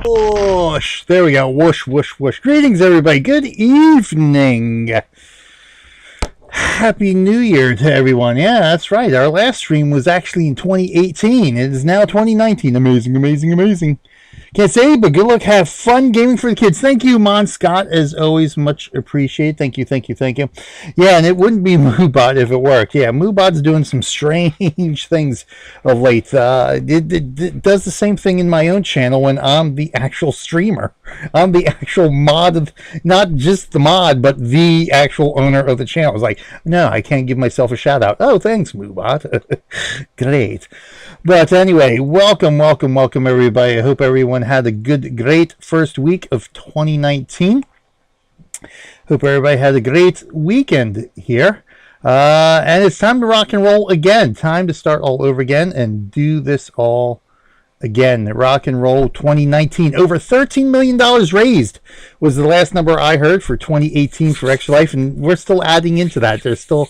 Whoosh. There we go. Whoosh, whoosh, whoosh. Greetings, everybody. Good evening. Happy New Year to everyone. Yeah, that's right. Our last stream was actually in 2018. It is now 2019. Amazing, amazing, amazing. Can't say, but good luck. Have fun gaming for the kids. Thank you, Mon Scott, as always. Much appreciated. Thank you, thank you, thank you. Yeah, and it wouldn't be Moobot if it worked. Yeah, Moobot's doing some strange things of late. It does the same thing in my own channel when I'm the actual streamer. I'm the actual mod of, not just the mod, but the actual owner of the channel. It's like, no, I can't give myself a shout out. Oh, thanks, Moobot. Great. But anyway, welcome, welcome, welcome, everybody. I hope everyone had a great first week of 2019. Hope everybody had a great weekend here. And it's time to rock and roll again. Time to start all over again and do this all again. Rock and roll 2019. Over $13 million raised was the last number I heard for 2018 for Extra Life. And we're still adding into that. There's still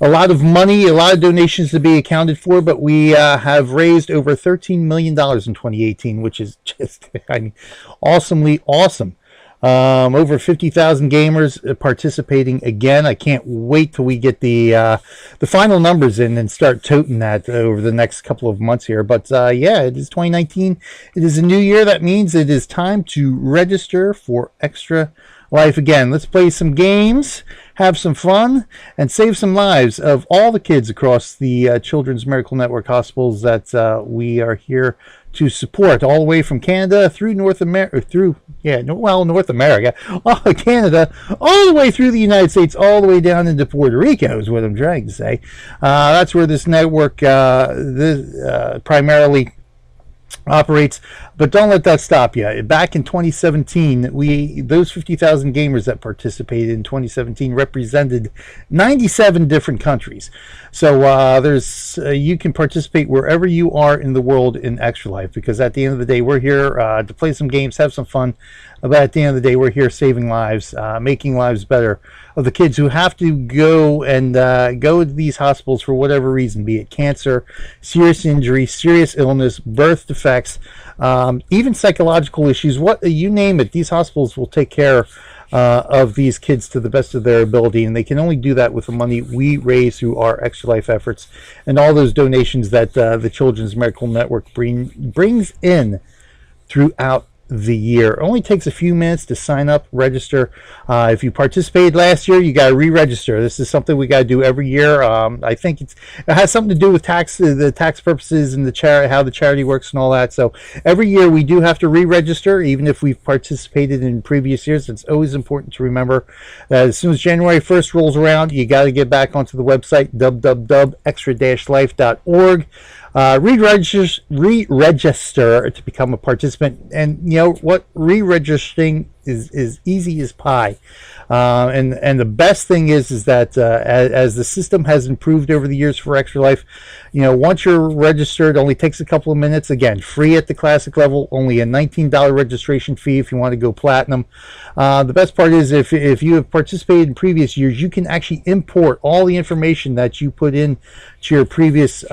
a lot of money, a lot of donations to be accounted for, but we have raised over $13 million in 2018, which is just, I mean, awesomely awesome. Over 50,000 gamers participating again. I can't wait till we get the final numbers in and start toting that over the next couple of months here. But yeah, it is 2019. It is a new year. That means it is time to register for Extra Life again. Let's play some games, have some fun, and save some lives of all the kids across the Children's Miracle Network hospitals that we are here to support, all the way from Canada through North America, North America, Canada, all the way through the United States, all the way down into Puerto Rico is what I'm trying to say. That's where this network primarily operates, but don't let that stop you. Back in 2017, those 50,000 gamers that participated in 2017 represented 97 different countries. So you can participate wherever you are in the world in Extra Life, because at the end of the day, we're here to play some games, have some fun. But at the end of the day, we're here saving lives, making lives better of the kids who have to go to these hospitals for whatever reason, be it cancer, serious injury, serious illness, birth defects, even psychological issues. What you name it, these hospitals will take care of these kids to the best of their ability, and they can only do that with the money we raise through our Extra Life efforts and all those donations that the Children's Miracle Network brings in throughout the year. It only takes a few minutes to sign up, register. If you participated last year, you got to re-register. This is something we got to do every year. I think it has something to do with the tax purposes and how the charity works and all that. So every year we do have to re-register, even if we've participated in previous years. It's always important to remember that as soon as January 1st rolls around, you got to get back onto the website www.extra-life.org. Re-register to become a participant, and you know what, re-registering is easy as pie. And the best thing is that as the system has improved over the years for Extra Life, you know, once you're registered, it only takes a couple of minutes. Again, free at the classic level, only a $19 registration fee if you want to go platinum. The best part is if you have participated in previous years, you can actually import all the information that you put in to your previous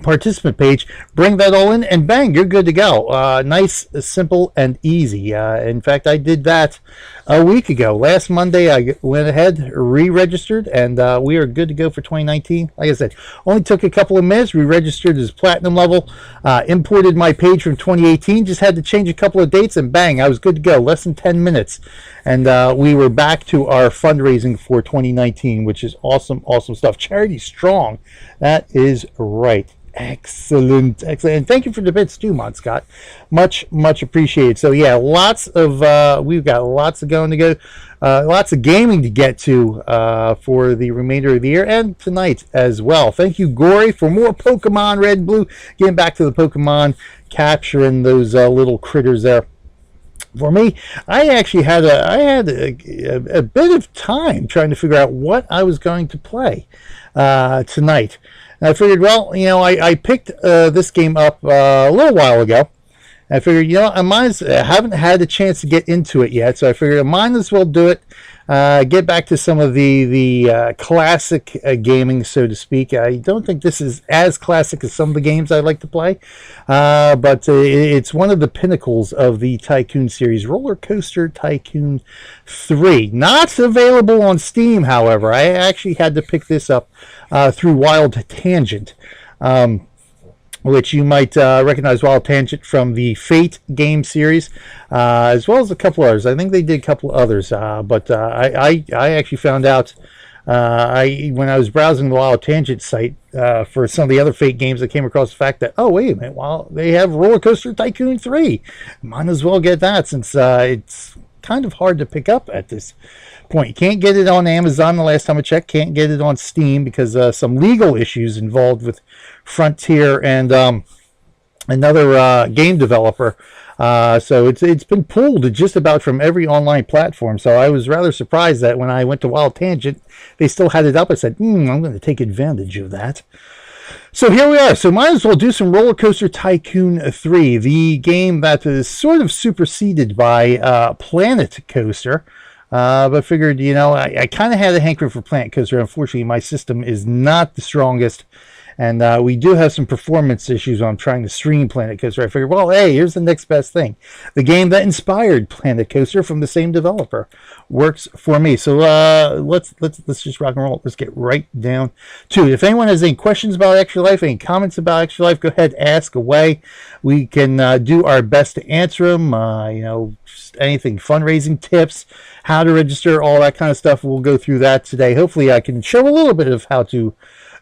participant page, bring that all in, and bang, you're good to go. Nice, simple, and easy. In fact, I did that a week ago. Last Monday, I went ahead, re-registered, and we are good to go for 2019. Like I said, only took a couple of minutes. Re-registered as platinum level, imported my page from 2018, just had to change a couple of dates, and bang, I was good to go. Less than 10 minutes. And we were back to our fundraising for 2019, which is awesome, awesome stuff. Charity strong. That is right. Excellent, excellent, and thank you for the bits too, Mod Scott. Much appreciated. So yeah, we've got lots of going to go, lots of gaming to get to for the remainder of the year and tonight as well. Thank you, Gory, for more Pokemon Red and Blue. Getting back to the Pokemon, capturing those little critters there. For me, I actually had a bit of time trying to figure out what I was going to play tonight. And I figured, well, you know, I picked this game up a little while ago. I figured, you know, I haven't had a chance to get into it yet, so I figured I might as well do it get back to some of the classic gaming, so to speak. I don't think this is as classic as some of the games I like to play, but it's one of the pinnacles of the Tycoon series, RollerCoaster Tycoon 3. Not available on Steam, however. I actually had to pick this up through Wild Tangent. Which you might recognize Wild Tangent from the Fate game series, as well as a couple others. I think they did a couple others, but I actually found out when I was browsing the Wild Tangent site for some of the other Fate games, I came across the fact that, oh, wait a minute, well, they have RollerCoaster Tycoon 3. Might as well get that, since it's kind of hard to pick up at this point. You can't get it on Amazon the last time I checked. Can't get it on Steam because some legal issues involved with Frontier and another game developer. So it's been pulled just about from every online platform. So I was rather surprised that when I went to Wild Tangent, they still had it up. I said, I'm going to take advantage of that. So here we are. So might as well do some RollerCoaster Tycoon 3, the game that is sort of superseded by Planet Coaster. But figured, I kind of had a hankering for Planet Coaster. Unfortunately, my system is not the strongest. And we do have some performance issues when I'm trying to stream Planet Coaster. I figured, well, hey, here's the next best thing. The game that inspired Planet Coaster from the same developer works for me. So let's just rock and roll. Let's get right down to it. If anyone has any questions about Extra Life, any comments about Extra Life, go ahead, ask away. We can do our best to answer them. Just anything, fundraising tips, how to register, all that kind of stuff. We'll go through that today. Hopefully I can show a little bit of how to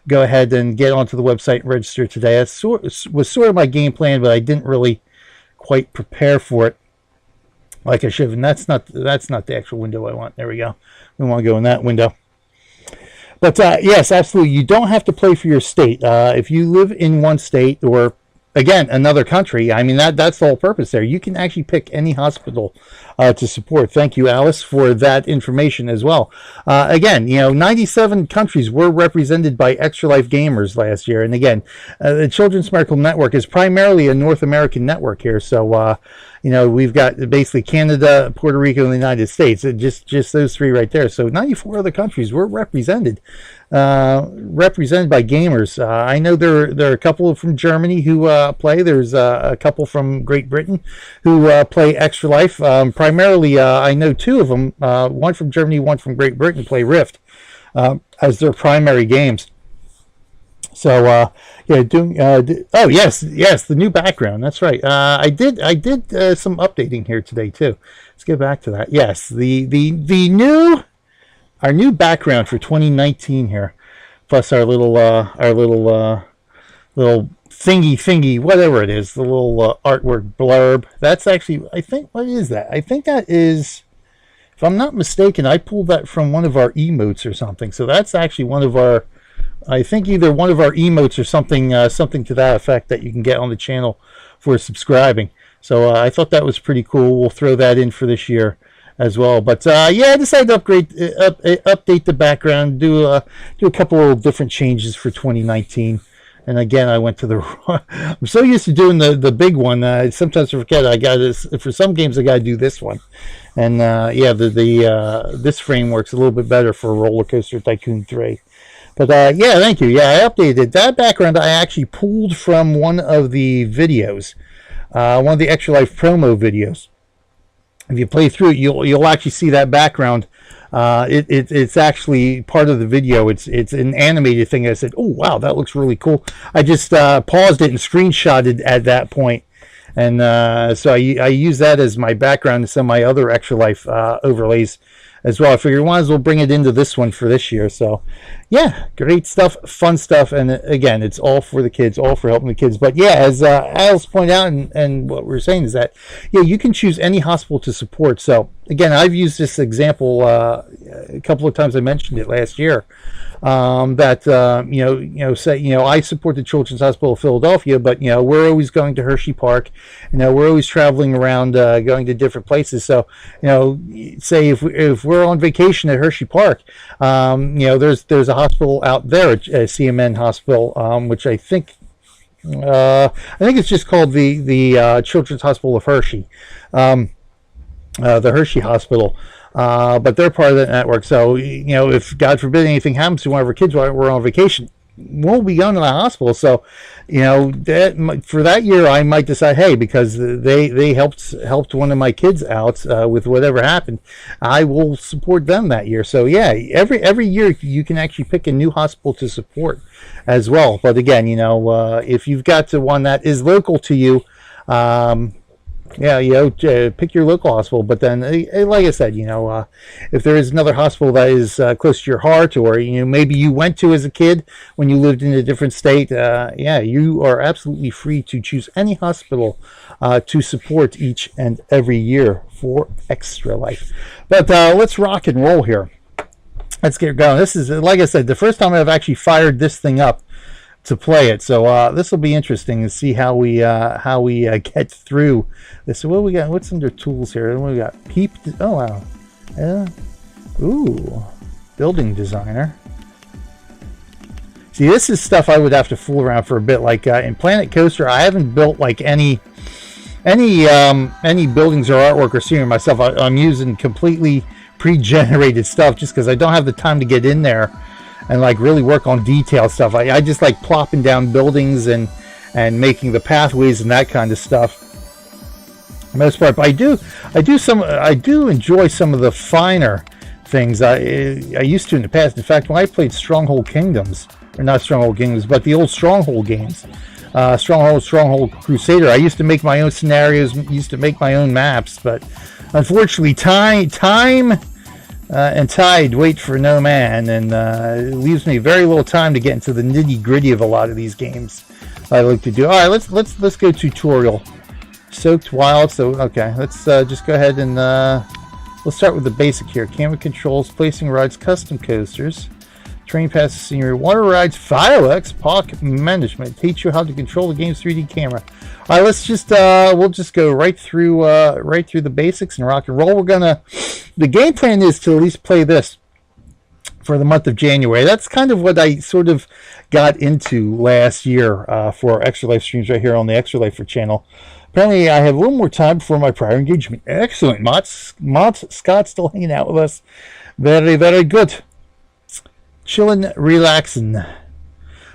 go ahead and get onto the website and register today. That was sort of my game plan, but I didn't really quite prepare for it like I should have. And that's not the actual window I want. There we go. We want to go in that window. But yes, absolutely. You don't have to play for your state. If you live in one state or, again, another country, I mean, that's the whole purpose there. You can actually pick any hospital to support. Thank you, Alice, for that information as well. Again, 97 countries were represented by Extra Life gamers last year. And again, the Children's Miracle Network is primarily a North American network here. So, we've got basically Canada, Puerto Rico, and the United States. Just those three right there. So 94 other countries were represented by gamers. I know there are a couple from Germany who play. There's a couple from Great Britain who play Extra Life. Primarily, I know two of them, one from Germany, one from Great Britain, play Rift as their primary games. So oh yes, the new background. That's right. I did some updating here today too. Let's get back to that. Yes, our new background for 2019 here, plus our little thingy, whatever it is, the little artwork blurb. That's actually, I think, what is that? I think that is, if I'm not mistaken, I pulled that from one of our emotes or something. So that's actually one of our, I think either one of our emotes or something to that effect that you can get on the channel for subscribing. So I thought that was pretty cool. We'll throw that in for this year as well. But I decided to update the background, do a couple of different changes for 2019. And again, I went to the. I'm so used to doing the big one. Sometimes I forget. I got this for some games. I got to do this one, and this framework's a little bit better for RollerCoaster Tycoon 3. But thank you. Yeah, I updated that background. I actually pulled from one of the videos, one of the Extra Life promo videos. If you play through it, you'll actually see that background. It's actually part of the video. It's an animated thing. I said, oh wow, that looks really cool. I just paused it and screenshotted at that point, and so I use that as my background in some of my other Extra Life overlays as well. I figured might as well bring it into this one for this year. So yeah, great stuff, fun stuff, and again, it's all for the kids, all for helping the kids. But yeah, as Alice pointed out, and what we're saying is that you can choose any hospital to support. So again, I've used this example a couple of times. I mentioned it last year. I support the Children's Hospital of Philadelphia, but we're always going to Hershey Park. We're always traveling around, going to different places. So say if we're on vacation at Hershey Park, there's a hospital out there, a CMN hospital, which I think it's just called the Children's Hospital of Hershey, the Hershey Hospital. but they're part of that network. So, you know, if God forbid anything happens to one of our kids while we're on vacation, we'll be going to the hospital. So, you know, that for that year, I might decide, hey, because they helped one of my kids out with whatever happened, I will support them that year. So yeah, every year you can actually pick a new hospital to support as well. But again, you know, if you've got the one that is local to you, yeah, you know, pick your local hospital. But then, like I said, you know, if there is another hospital that is close to your heart, or, you know, maybe you went to as a kid when you lived in a different state, yeah, you are absolutely free to choose any hospital to support each and every year for Extra Life. But let's rock and roll here. Let's get going. This is, like I said, the first time I've actually fired this thing up to play it, so this will be interesting to see how we get through this. So what we got? What's under tools here? What we got? Peep. Oh wow. Yeah. Ooh. Building designer. See, this is stuff I would have to fool around for a bit. Like in Planet Coaster, I haven't built like any buildings or artwork or scenery myself. I'm using completely pre-generated stuff just because I don't have the time to get in there and like really work on detailed stuff. I just like plopping down buildings and making the pathways and that kind of stuff for the most part. But I do enjoy some of the finer things I used to in the past. In fact, when I played Stronghold Kingdoms, or not Stronghold Kingdoms, but the old Stronghold games, Stronghold Crusader, I used to make my own scenarios, used to make my own maps, but unfortunately time and tide wait for no man, and it leaves me very little time to get into the nitty gritty of a lot of these games I like to do. All right, let's go tutorial. Soaked wild. So okay, let's just go ahead and let's start with the basic here. Camera controls, placing rides, custom coasters, train passes, scenery, water rides, fireworks, park management. Teach you how to control the game's 3D camera. All right, let's just we'll just go right through the basics and rock and roll. The game plan is to at least play this for the month of January. That's kind of what I sort of got into last year for Extra Life streams right here on the Extra Lifer channel. Apparently, I have a little more time before my prior engagement. Excellent. Mott's Scott still hanging out with us. Very, very good. Chilling, relaxing.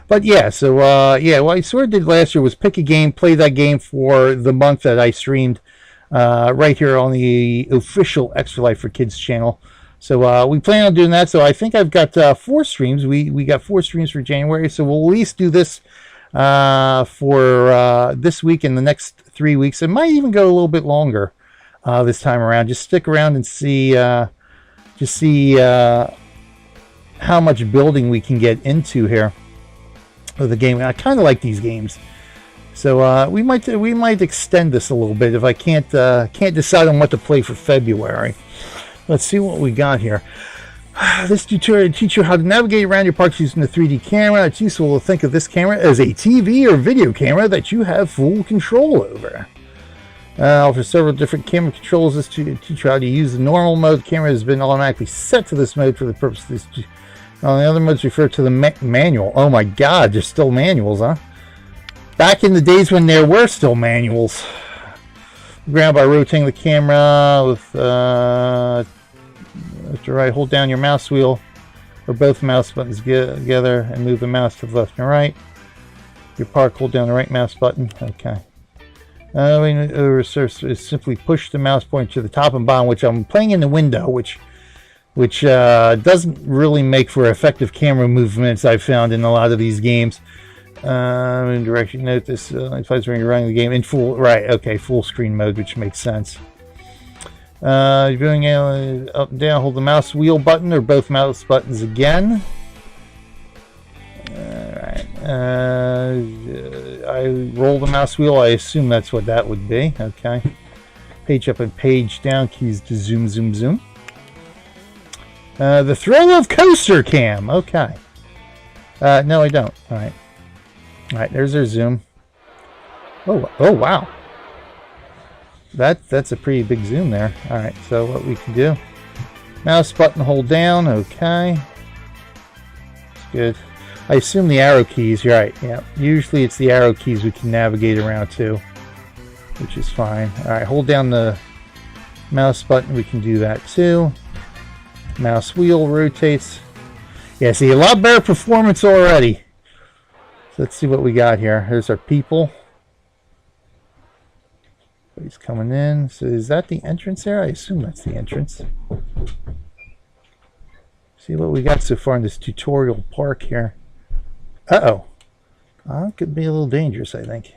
But yeah, so yeah, what I sort of did last year was pick a game, play that game for the month that I streamed right here on the official Extra Life for Kids channel. So we plan on doing that. So I think I've got 4 streams. We got 4 streams for January. So we'll at least do this for this week and the next 3 weeks. It might even go a little bit longer this time around. Just stick around and see how much building we can get into here of the game. I kind of like these games, so we might extend this a little bit if I can't decide on what to play for February. Let's see what we got here. This tutorial will teach you how to navigate around your parks using the 3D camera. It's useful to think of this camera as a TV or video camera that you have full control over. Offers several different camera controls. This to teach you how to use the normal mode. The camera has been automatically set to this mode for the purpose of this. The other modes refer to the manual. Oh my god, there's still manuals, huh? Back in the days when there were still manuals. Grab by rotating the camera with left to right. Hold down your mouse wheel or both mouse buttons together and move the mouse to the left and right. Your park, hold down the right mouse button. Okay. Simply push the mouse pointer to the top and bottom, which I'm playing in the window, which doesn't really make for effective camera movements I've found in a lot of these games. In direction, note this implies when you're running the game in full, right, okay, full screen mode, which makes sense. You're doing up and down, hold the mouse wheel button or both mouse buttons again. Alright, I roll the mouse wheel, I assume that's what that would be, okay. Page up and page down, keys to zoom, zoom, zoom. The thrill of coaster cam, okay. No I don't, alright. Alright, there's our zoom. Oh wow. That's a pretty big zoom there. Alright, so what we can do. Mouse button hold down, okay. Good. I assume the arrow keys, you're right, yeah. Usually it's the arrow keys we can navigate around to, which is fine. Alright, hold down the mouse button, we can do that too. Mouse wheel rotates. Yeah, see, a lot better performance already. So let's see what we got here. Here's our people. He's coming in. So is that the entrance there? I assume that's the entrance. See what we got so far in this tutorial park here. Uh-oh. Could be a little dangerous, I think.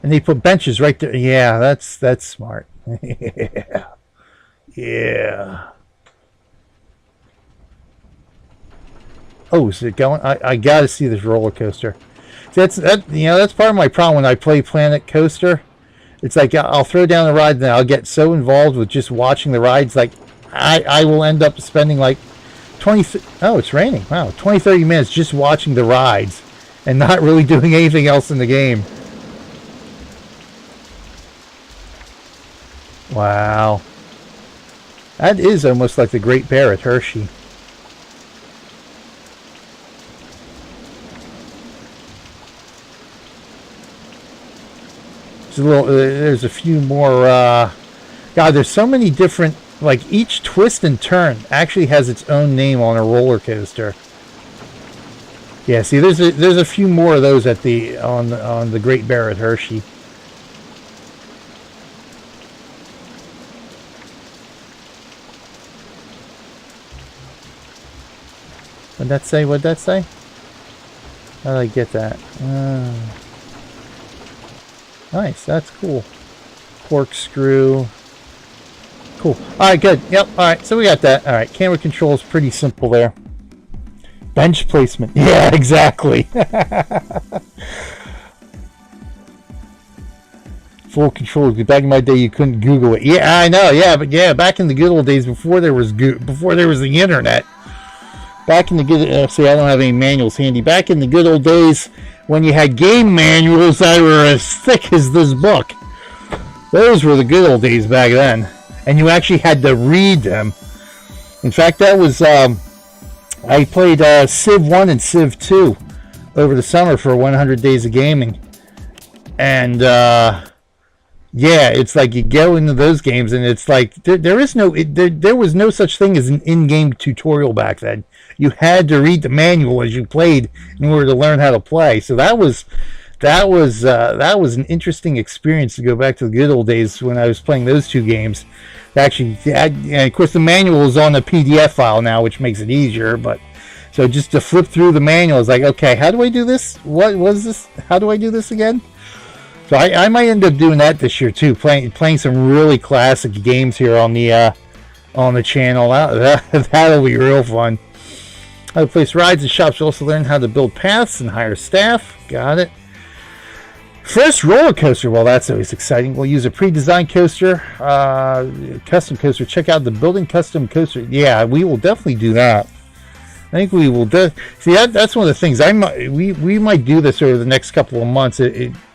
And they put benches right there. Yeah, that's smart. Yeah. Yeah. Oh, is it going? I gotta see this roller coaster. That's part of my problem when I play Planet Coaster. It's like I'll throw down the ride and I'll get so involved with just watching the rides. Like I will end up spending like 20. Oh, it's raining. Wow, 20-30 minutes just watching the rides and not really doing anything else in the game. Wow. That is almost like the Great Bear at Hershey. There's a few more. God, there's so many different. Like each twist and turn actually has its own name on a roller coaster. Yeah, see, there's a few more of those at on the Great Bear at Hershey. What'd that say? What'd that say? How did I get that? Nice, that's cool. Corkscrew. Cool. Alright, good. Yep, alright, so we got that. Alright, camera control is pretty simple there. Bench placement. Yeah, exactly. Full control. Back in my day, you couldn't Google it. Yeah, I know. Yeah, but yeah, back in the good old days, before there was the internet. Back in the good, see, I don't have any manuals handy. Back in the good old days, when you had game manuals that were as thick as this book. Those were the good old days back then. And you actually had to read them. In fact, that was, I played Civ 1 and Civ 2 over the summer for 100 Days of Gaming. And, yeah, it's like you go into those games and it's like, there was no such thing as an in-game tutorial back then. You had to read the manual as you played in order to learn how to play. So that was an interesting experience to go back to the good old days when I was playing those two games. Actually, and of course, the manual is on a PDF file now, which makes it easier. But so just to flip through the manual is like, okay, how do I do this? What was this? How do I do this again? So I might end up doing that this year too, playing some really classic games here on the channel. That'll be real fun. How to place rides and shops. You also learn how to build paths and hire staff. Got it. First roller coaster. Well, that's always exciting. We'll use a pre-designed coaster, custom coaster. Check out the building custom coaster. Yeah, we will definitely do that. I think we will do. See, that's one of the things. We might do this over the next couple of months.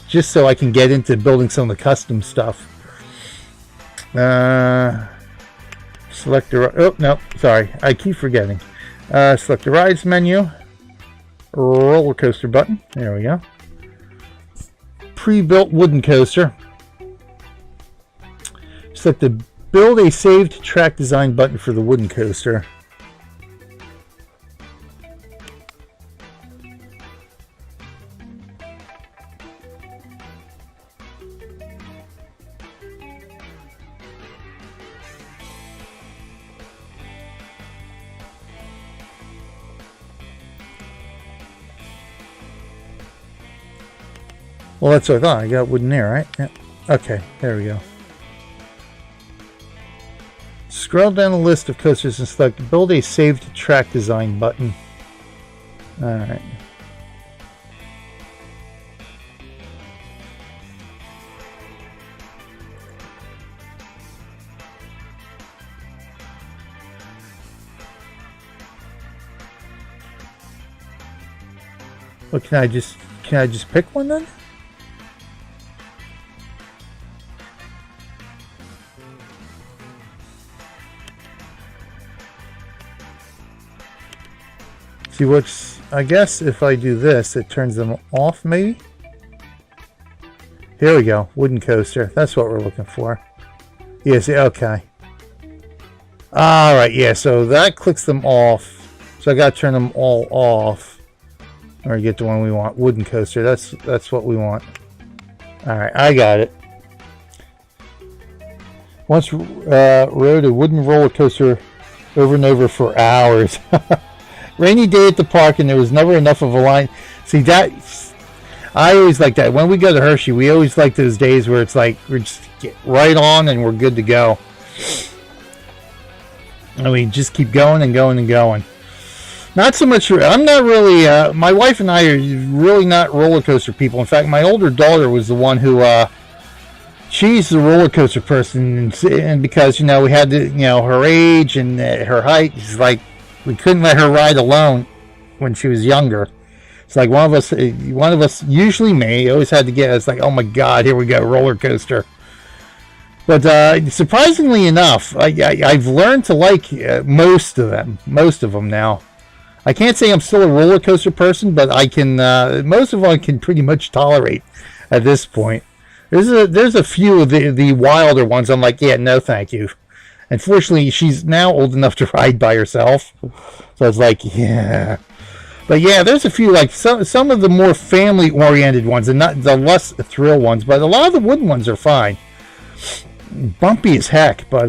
Just so I can get into building some of the custom stuff. Select the. Oh no, sorry, I keep forgetting. Select the rides menu. Roller coaster button. There we go. Pre-built wooden coaster. Select the build a saved track design button for the wooden coaster. Well, that's what I thought. I got wooden there, right? Yeah. Okay, there we go. Scroll down the list of coasters and select Build a Saved Track Design button. Alright. Well, can I just pick one then? See what's, I guess if I do this, it turns them off maybe? Here we go, wooden coaster. That's what we're looking for. Yeah, see, okay. All right, yeah. So that clicks them off. So I got to turn them all off, or get the one we want. Wooden coaster. That's what we want. All right, I got it. Once rode a wooden roller coaster over and over for hours. Rainy day at the park, and there was never enough of a line. See that? I always like that. When we go to Hershey, we always like those days where it's like we're just get right on and we're good to go. And we just keep going and going and going. Not so much. I'm not really. My wife and I are really not roller coaster people. In fact, my older daughter was the one who. She's the roller coaster person, and because we had to, her age and her height. It's like we couldn't let her ride alone when she was younger. It's like one of us, usually me, always had to get. It's like, oh my God, here we go, roller coaster. But surprisingly enough, I've learned to like most of them now. I can't say I'm still a roller coaster person, but I can. Most of them I can pretty much tolerate at this point. There's a few of the wilder ones. I'm like, yeah, no, thank you. Unfortunately, she's now old enough to ride by herself, so it's like, yeah. But yeah, there's a few like some of the more family oriented ones, and not the less thrill ones. But a lot of the wooden ones are fine. Bumpy as heck, but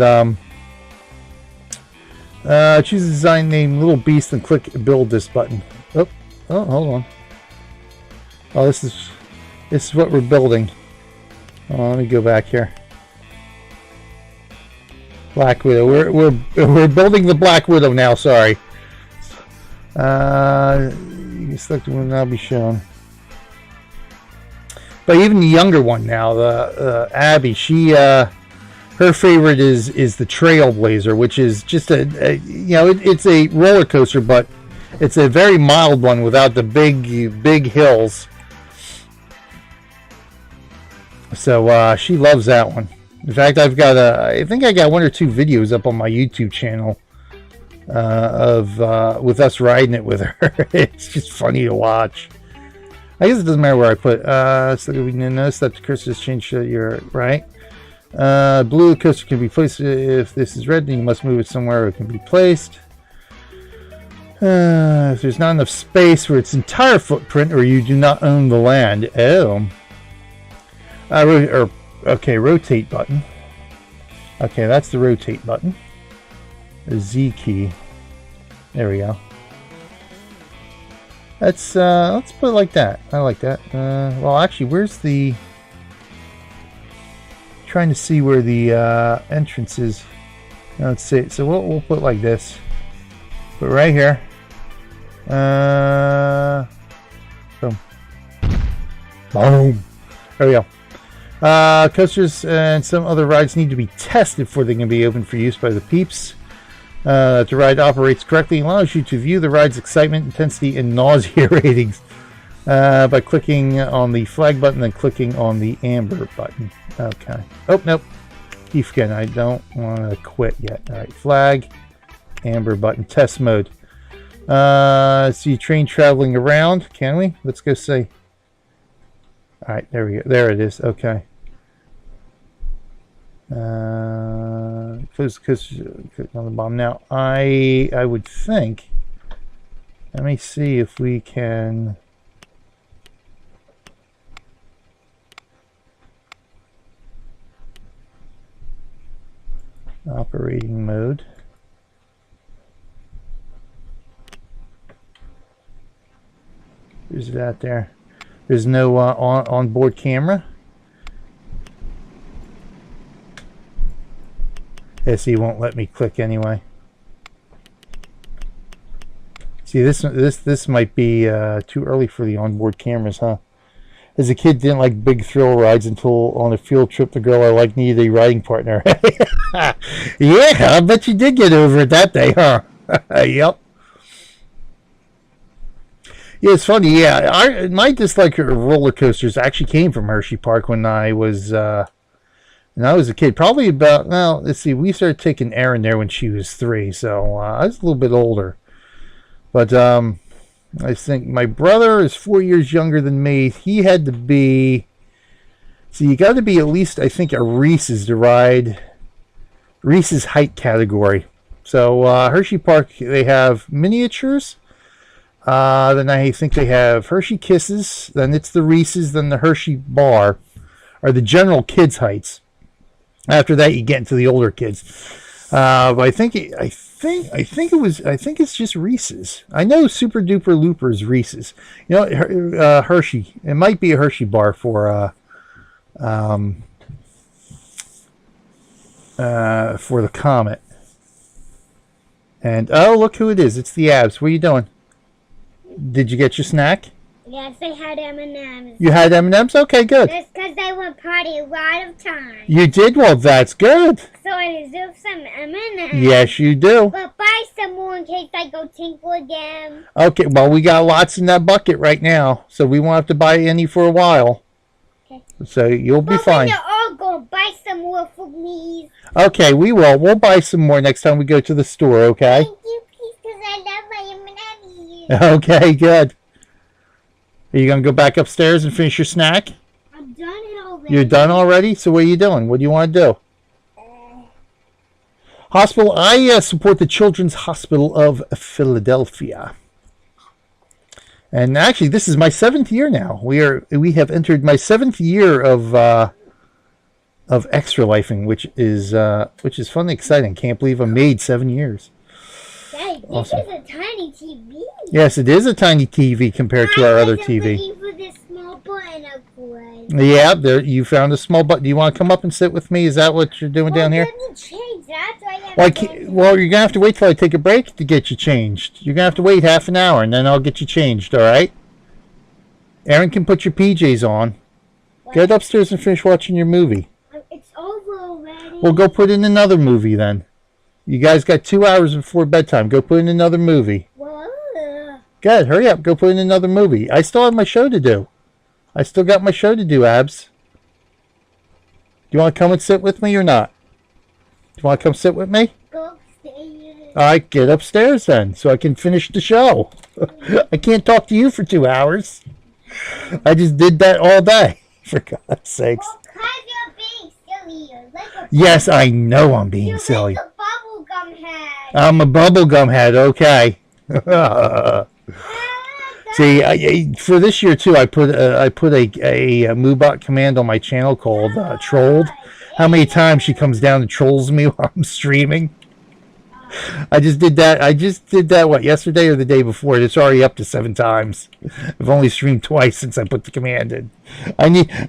choose a design name Little Beast and click build this button. Oh, hold on. Oh, this is what we're building. Oh, let me go back here. Black Widow. We're building the Black Widow now. Sorry. You select will now be shown. But even the younger one now, the Abby, she her favorite is the Trailblazer, which is just it's a roller coaster, but it's a very mild one without the big hills. So she loves that one. In fact, I think I got 1 or 2 videos up on my YouTube channel of with us riding it with her. It's just funny to watch. I guess it doesn't matter where I put. So we notice that the cursor has changed. You're right. Blue coaster can be placed if this is red. Then you must move it somewhere it can be placed. If there's not enough space for its entire footprint, or you do not own the land. Oh. Okay, rotate button. Okay, that's the rotate button. The Z key. There we go. Let's put it like that. I like that. Well, actually, where's the? Trying to see where the entrance is. Now, let's see. So we'll put it like this. Put it right here. Boom. Boom. There we go. Coasters and some other rides need to be tested before they can be open for use by the peeps. The ride operates correctly and allows you to view the ride's excitement, intensity, and nausea ratings by clicking on the flag button and clicking on the amber button. Okay. Oh, nope. Keep forgetting. I don't want to quit yet. All right. Flag, amber button, test mode. See train traveling around. Can we? Let's go see. All right. There we go. There it is. Okay. Close click on the bottom. Now I would think, let me see if we can operating mode. There's that there. There's no onboard camera. See, won't let me click anyway. See, this might be too early for the onboard cameras, huh? As a kid, didn't like big thrill rides until on a field trip, the girl I liked needed a riding partner. Yeah, I bet you did get over it that day, huh? Yep. Yeah, it's funny. Yeah, my dislike of roller coasters actually came from Hershey Park when I was a kid. Probably about, well, let's see, we started taking Erin there when she was 3, so I was a little bit older. But I think my brother is 4 years younger than me. He had to be, so you got to be at least, I think, a Reese's to ride Reese's height category. So Hershey Park, they have miniatures. Then I think they have Hershey Kisses. Then it's the Reese's. Then the Hershey Bar, or the general kids' heights. After that, you get into the older kids. But I think it's just Reese's. I know Super Duper Looper's Reese's. You know, Hershey. It might be a Hershey Bar for the Comet. And oh, look who it is! It's the Abs. What are you doing? Did you get your snack? Yes, I had M&M's. You had M&M's? Okay, good. That's because I went party a lot of times. You did? Well, that's good. So I deserve some M&M's. Yes, you do. But buy some more in case I go tinkle again. Okay, well, we got lots in that bucket right now, so we won't have to buy any for a while. Okay. So you'll be fine. You're all going to buy some more for me. Okay, we will. We'll buy some more next time we go to the store, okay? Thank you, please, because I love my M&M's. Okay, good. Are you going to go back upstairs and finish your snack? I'm done it already. You're done already? So what are you doing? What do you want to do? Hospital. I support the Children's Hospital of Philadelphia. And actually, this is my 7th year now. We have entered my 7th year of extra lifing, which is fun and exciting. Can't believe I made 7 years. Dad, Awesome. This is a tiny TV. Yes, it is a tiny TV compared to our other TV. I'm looking for this small button of course. Yeah, there you found a small button. Do you want to come up and sit with me? Is that what you're doing down here? Let me change. That's why Well, you're gonna have to wait till I take a break to get you changed. You're gonna have to wait half an hour, and then I'll get you changed. All right? Aaron can put your PJs on. What? Get upstairs and finish watching your movie. It's over already. We'll go put in another movie then. You guys got 2 hours before bedtime. Go put in another movie. Well, Good. Hurry up. Go put in another movie. I still have my show to do. I still got my show to do, Abs. Do you want to come and sit with me or not? Do you want to come sit with me? go upstairs. All right, get upstairs then, so I can finish the show. I can't talk to you for 2 hours. I just did that all day, for God's sakes. Well, 'cause you're being silly. You're like a Yes, I know I'm being you're silly. like a bubblegum head. I'm a bubblegum head, okay. See, for this year too, I put a Moobot command on my channel called Trolled. How many times she comes down and trolls me while I'm streaming? I just did that. What, yesterday or the day before? It's already up to 7 times. I've only streamed twice since I put the command in.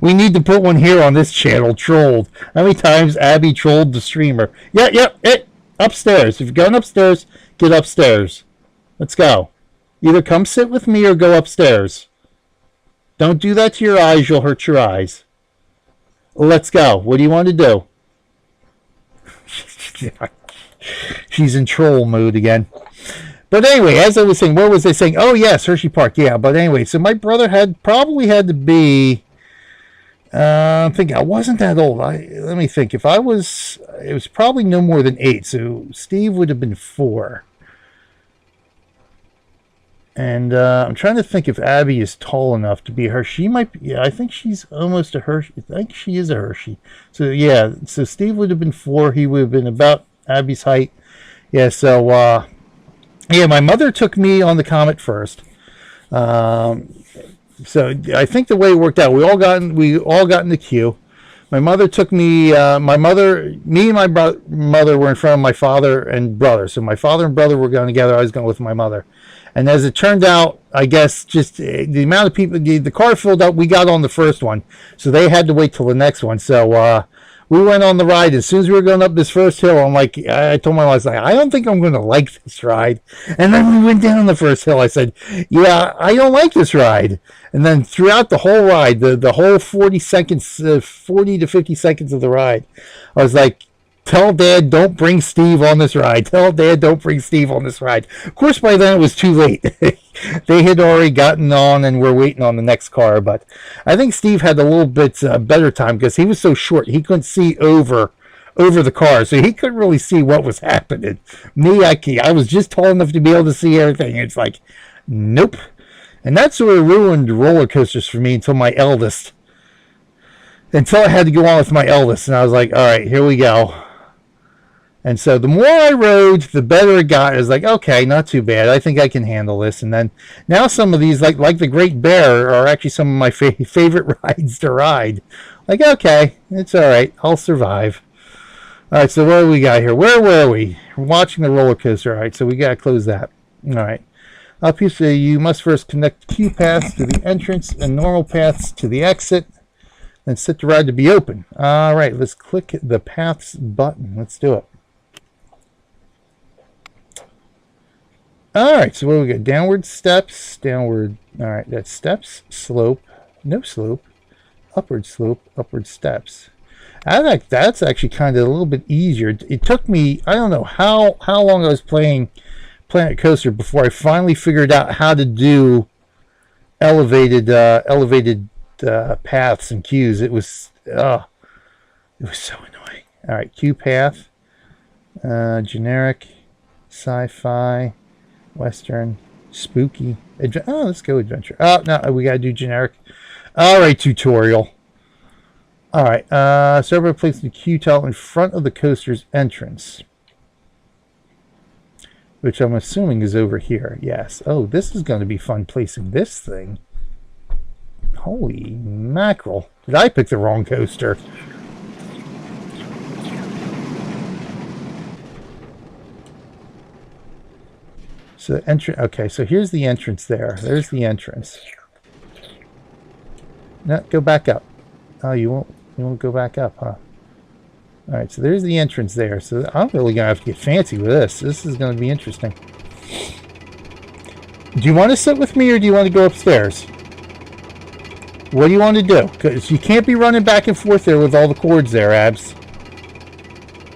We need to put one here on this channel. Trolled. How many times Abby trolled the streamer? Upstairs. If you're going upstairs, get upstairs. Let's go. Either come sit with me or go upstairs. Don't do that to your eyes. You'll hurt your eyes. Let's go. What do you want to do? She's in troll mode again. But anyway, as I was saying, what was I saying? Oh, yes, Hershey Park. Yeah, but anyway, so my brother probably had to be... I think I wasn't that old. Let me think. It was probably no more than 8. So Steve would have been 4. And I'm trying to think if Abby is tall enough to be her. She might be. Yeah, I think she's almost a Hershey. I think she is a Hershey. So yeah. So Steve would have been 4. He would have been about Abby's height. Yeah. So yeah, my mother took me on the Comet first. So I think the way it worked out, we all got in the queue. My mother took me. Me and my mother were in front of my father and brother. So my father and brother were going together. I was going with my mother. And as it turned out, I guess just the amount of people, the car filled up. We got on the first one, so they had to wait till the next one. So we went on the ride. As soon as we were going up this first hill, I'm like, I told my wife, I was like, I don't think I'm going to like this ride. And then we went down the first hill. I said, yeah, I don't like this ride. And then throughout the whole ride, the whole 40 to 50 seconds of the ride, I was like, tell Dad don't bring Steve on this ride. Tell Dad don't bring Steve on this ride. Of course, by then it was too late. They had already gotten on and were waiting on the next car. But I think Steve had a little bit better time because he was so short. He couldn't see over the car, so he couldn't really see what was happening. Me, I was just tall enough to be able to see everything. It's like, nope. And that sort of ruined roller coasters for me until I had to go on with my eldest. And I was like, all right, here we go. And so the more I rode, the better it got. It was like, okay, not too bad. I think I can handle this. And then now some of these, like the Great Bear, are actually some of my favorite rides to ride. Like, okay, it's all right. I'll survive. All right, so what do we got here? Where were we? We're watching the roller coaster. All right, so we got to close that. All right. Up here, you must first connect queue paths to the entrance and normal paths to the exit. Then set the ride to be open. All right, let's click the paths button. Let's do it. All right, so what do we got? Downward steps, downward. All right, that's steps, slope, no slope, upward slope, upward steps. I think that's actually kind of a little bit easier. It took me, I don't know how long I was playing Planet Coaster before I finally figured out how to do elevated paths and queues. It was so annoying. All right, queue path, generic, sci-fi, Western, spooky. Oh, let's go adventure. Oh, no, we got to do generic. All right, tutorial. All right, so everybody place the queue tile in front of the coaster's entrance, which I'm assuming is over here. Yes. Oh, this is going to be fun placing this thing. Holy mackerel. Did I pick the wrong coaster? So entrance. Okay, so here's the entrance there. There's the entrance. No, go back up. Oh, you won't go back up, huh? All right, so there's the entrance there. So I'm really gonna have to get fancy with this. This is gonna be interesting. Do you want to sit with me or do you want to go upstairs? What do you want to do? Because you can't be running back and forth there with all the cords there, Abs.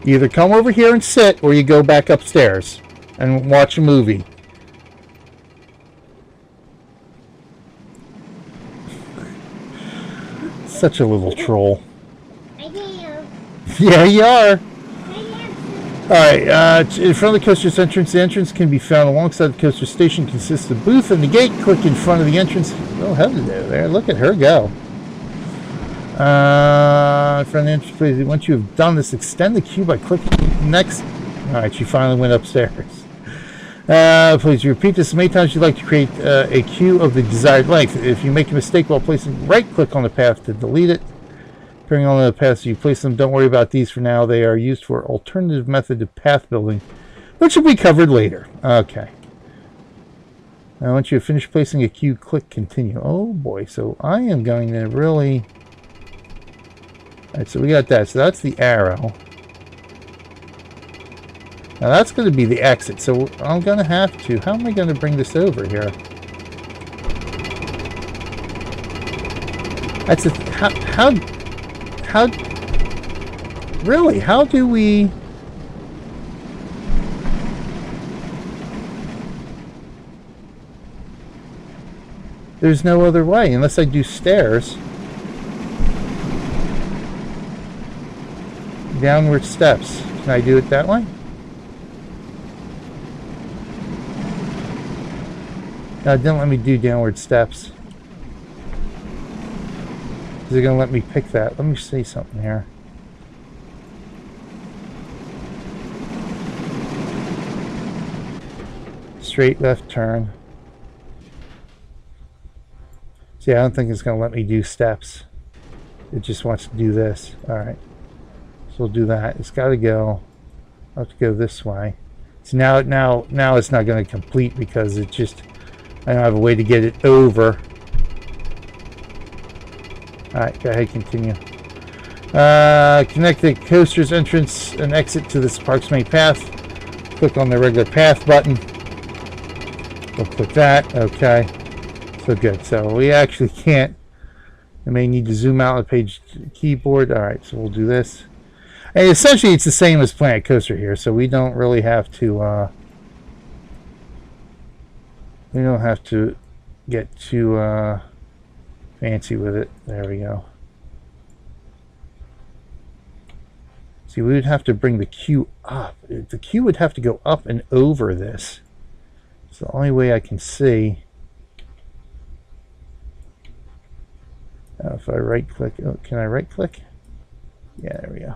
You either come over here and sit or you go back upstairs and watch a movie. Such a little troll. I am. Yeah, you are. I am. Alright, in front of the coaster's entrance, the entrance can be found alongside the coaster station. Consists of booth and the gate. Click in front of the entrance. Oh, hello there. Look at her go. In front of the entrance, please. Once you have done this, extend the queue by clicking next. Alright, she finally went upstairs. Please repeat this as many times as you'd like to create a queue of the desired length. If you make a mistake while placing, right-click on the path to delete it. Depending on the paths you place them, don't worry about these for now. They are used for alternative method of path building, which will be covered later. Okay. Now, once you have finished placing a queue, click continue. Oh boy, so I am going to really... Alright, so we got that. So that's the arrow. Now that's going to be the exit, so I'm going to have to... How am I going to bring this over here? That's a... How... Really? How do we... There's no other way, unless I do stairs. Downward steps. Can I do it that way? No, it didn't let me do downward steps. Is it going to let me pick that? Let me see something here. Straight left turn. See, I don't think it's going to let me do steps. It just wants to do this. Alright. So we'll do that. It's got to go. I'll have to go this way. So now it's not going to complete because it just... I don't have a way to get it over. Alright, go ahead, continue. Connect the coaster's entrance and exit to this park's main path. Click on the regular path button. We'll click that. Okay. So good. So we actually can't. I may need to zoom out on the page keyboard. Alright, so we'll do this. And essentially it's the same as Planet Coaster here, so we don't really have to we don't have to get too fancy with it. There we go. See, we would have to bring the queue up. The queue would have to go up and over this. It's the only way I can see. If I right click, oh, can I right click? Yeah, there we go.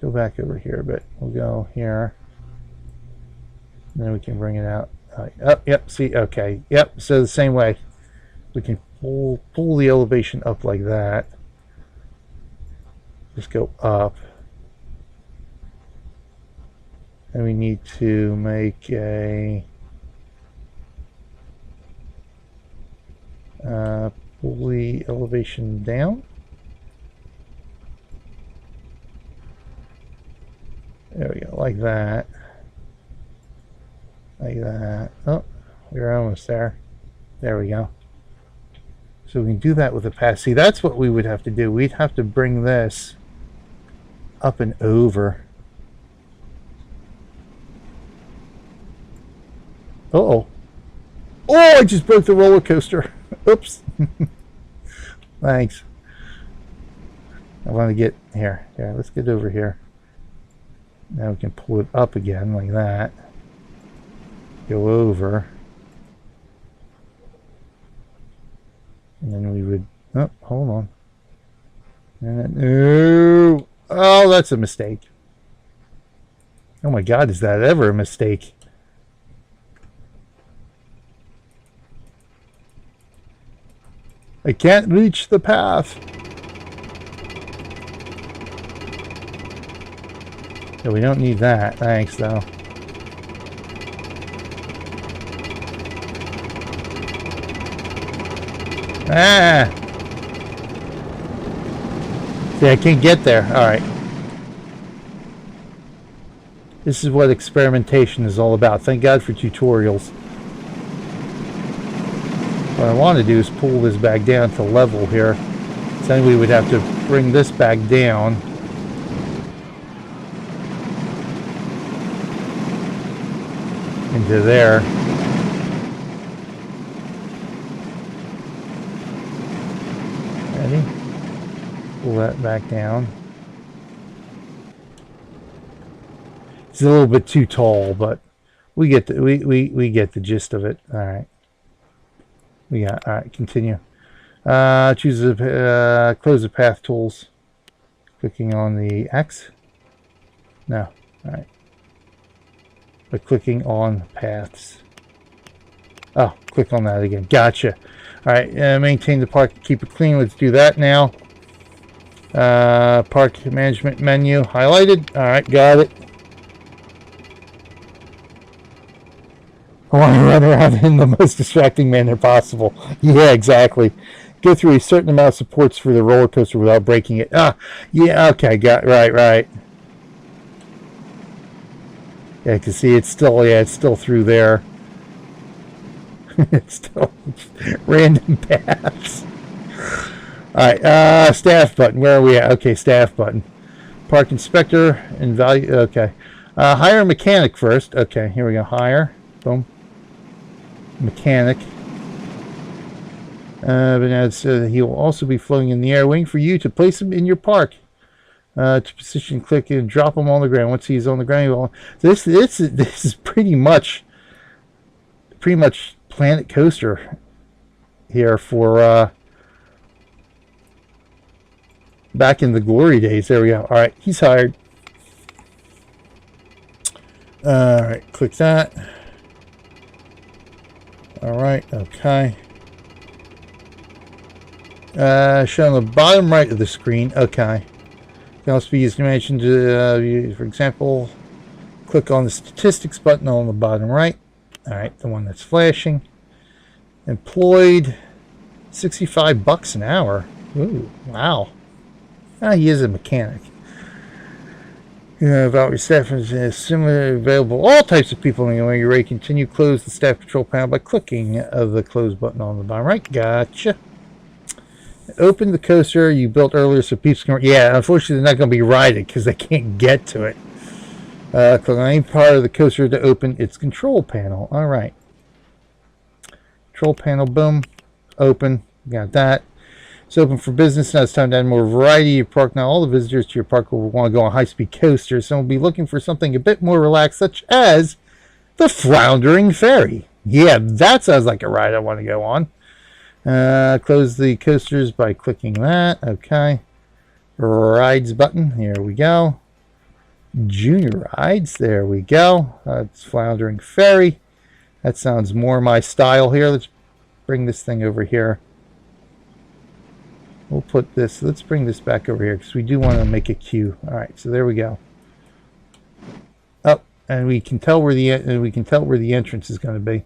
go back over here a bit. We'll go here. And then we can bring it out. Oh, yep, see, okay. Yep, so the same way. We can pull the elevation up like that. Just go up. And we need to make a pull the elevation down. There we go, like that. Like that. Oh, we're almost there. There we go. So we can do that with the path. See, that's what we would have to do. We'd have to bring this up and over. Uh-oh. Oh, I just broke the roller coaster. Oops. Thanks. I want to get here. Yeah, let's get over here. Now we can pull it up again like that. Go over. And then we would... Oh, hold on. And then, no. Oh, that's a mistake. Oh my God, is that ever a mistake? I can't reach the path. Yeah, we don't need that. Thanks, though. Ah! See, I can't get there. Alright. This is what experimentation is all about. Thank God for tutorials. What I want to do is pull this back down to level here. So then we would have to bring this back down. Into there. Ready? Pull that back down. It's a little bit too tall, but we get the we get the gist of it. All right. We got, all right, continue. Choose the close the path tools. Clicking on the X. No, all right. By clicking on paths. Oh, click on that again. Gotcha. All right, maintain the park, keep it clean. Let's do that now. Park management menu highlighted. All right, got it. I want to run around in the most distracting manner possible. Yeah, exactly. Go through a certain amount of supports for the roller coaster without breaking it. Ah, yeah, okay, got right. Yeah, you can see it's still, yeah, it's still through there. It's still random paths. Alright, staff button. Where are we at? Okay, staff button. Park inspector and value. Okay. Hire a mechanic first. Okay, here we go. Hire. Boom. Mechanic. But now it says he will also be floating in the air, waiting for you to place him in your park. To position, click, and drop him on the ground. Once he's on the ground, will, this is pretty much Planet Coaster here for back in the glory days. There we go. All right, he's hired. All right, click that. All right, okay. Show on the bottom right of the screen. Okay. Can also be used to mention to, for example, click on the statistics button on the bottom right. All right, the one that's flashing. Employed, $65 an hour. Ooh, wow. Ah, he is a mechanic. About your staff is similar, available. All types of people. When you're ready, continue. Close the staff control panel by clicking the close button on the bottom right. Gotcha. Open the coaster you built earlier so peeps can... Yeah, unfortunately they're not going to be riding because they can't get to it. Click on any part of the coaster to open its control panel. Alright. Control panel, boom. Open. Got that. It's open for business. Now it's time to add more variety to your park. Now all the visitors to your park will want to go on high-speed coasters, so we'll be looking for something a bit more relaxed, such as the Floundering Ferry. Yeah, that sounds like a ride I want to go on. Close the coasters by clicking that. Okay. Rides button. Here we go. Junior rides. There we go. It's Floundering Ferry. That sounds more my style here. Let's bring this thing over here. We'll put this, let's bring this back over here because we do want to make a queue. All right, so there we go. Oh, and we can tell where the entrance is going to be.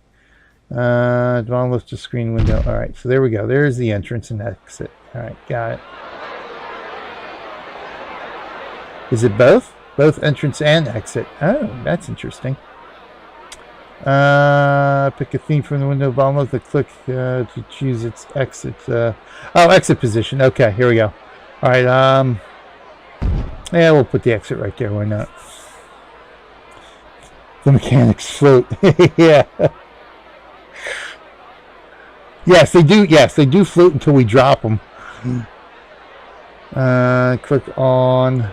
Download the screen window. All right, so there we go. There's the entrance and exit. All right, got it. Is it both? Both entrance and exit. Oh, that's interesting. Pick a theme from the window. Download the click to choose its exit. Exit position. Okay, here we go. All right. Yeah, we'll put the exit right there. Why not? The mechanics float. Yeah. Yes, they do. Yes, they do float until we drop them. Click on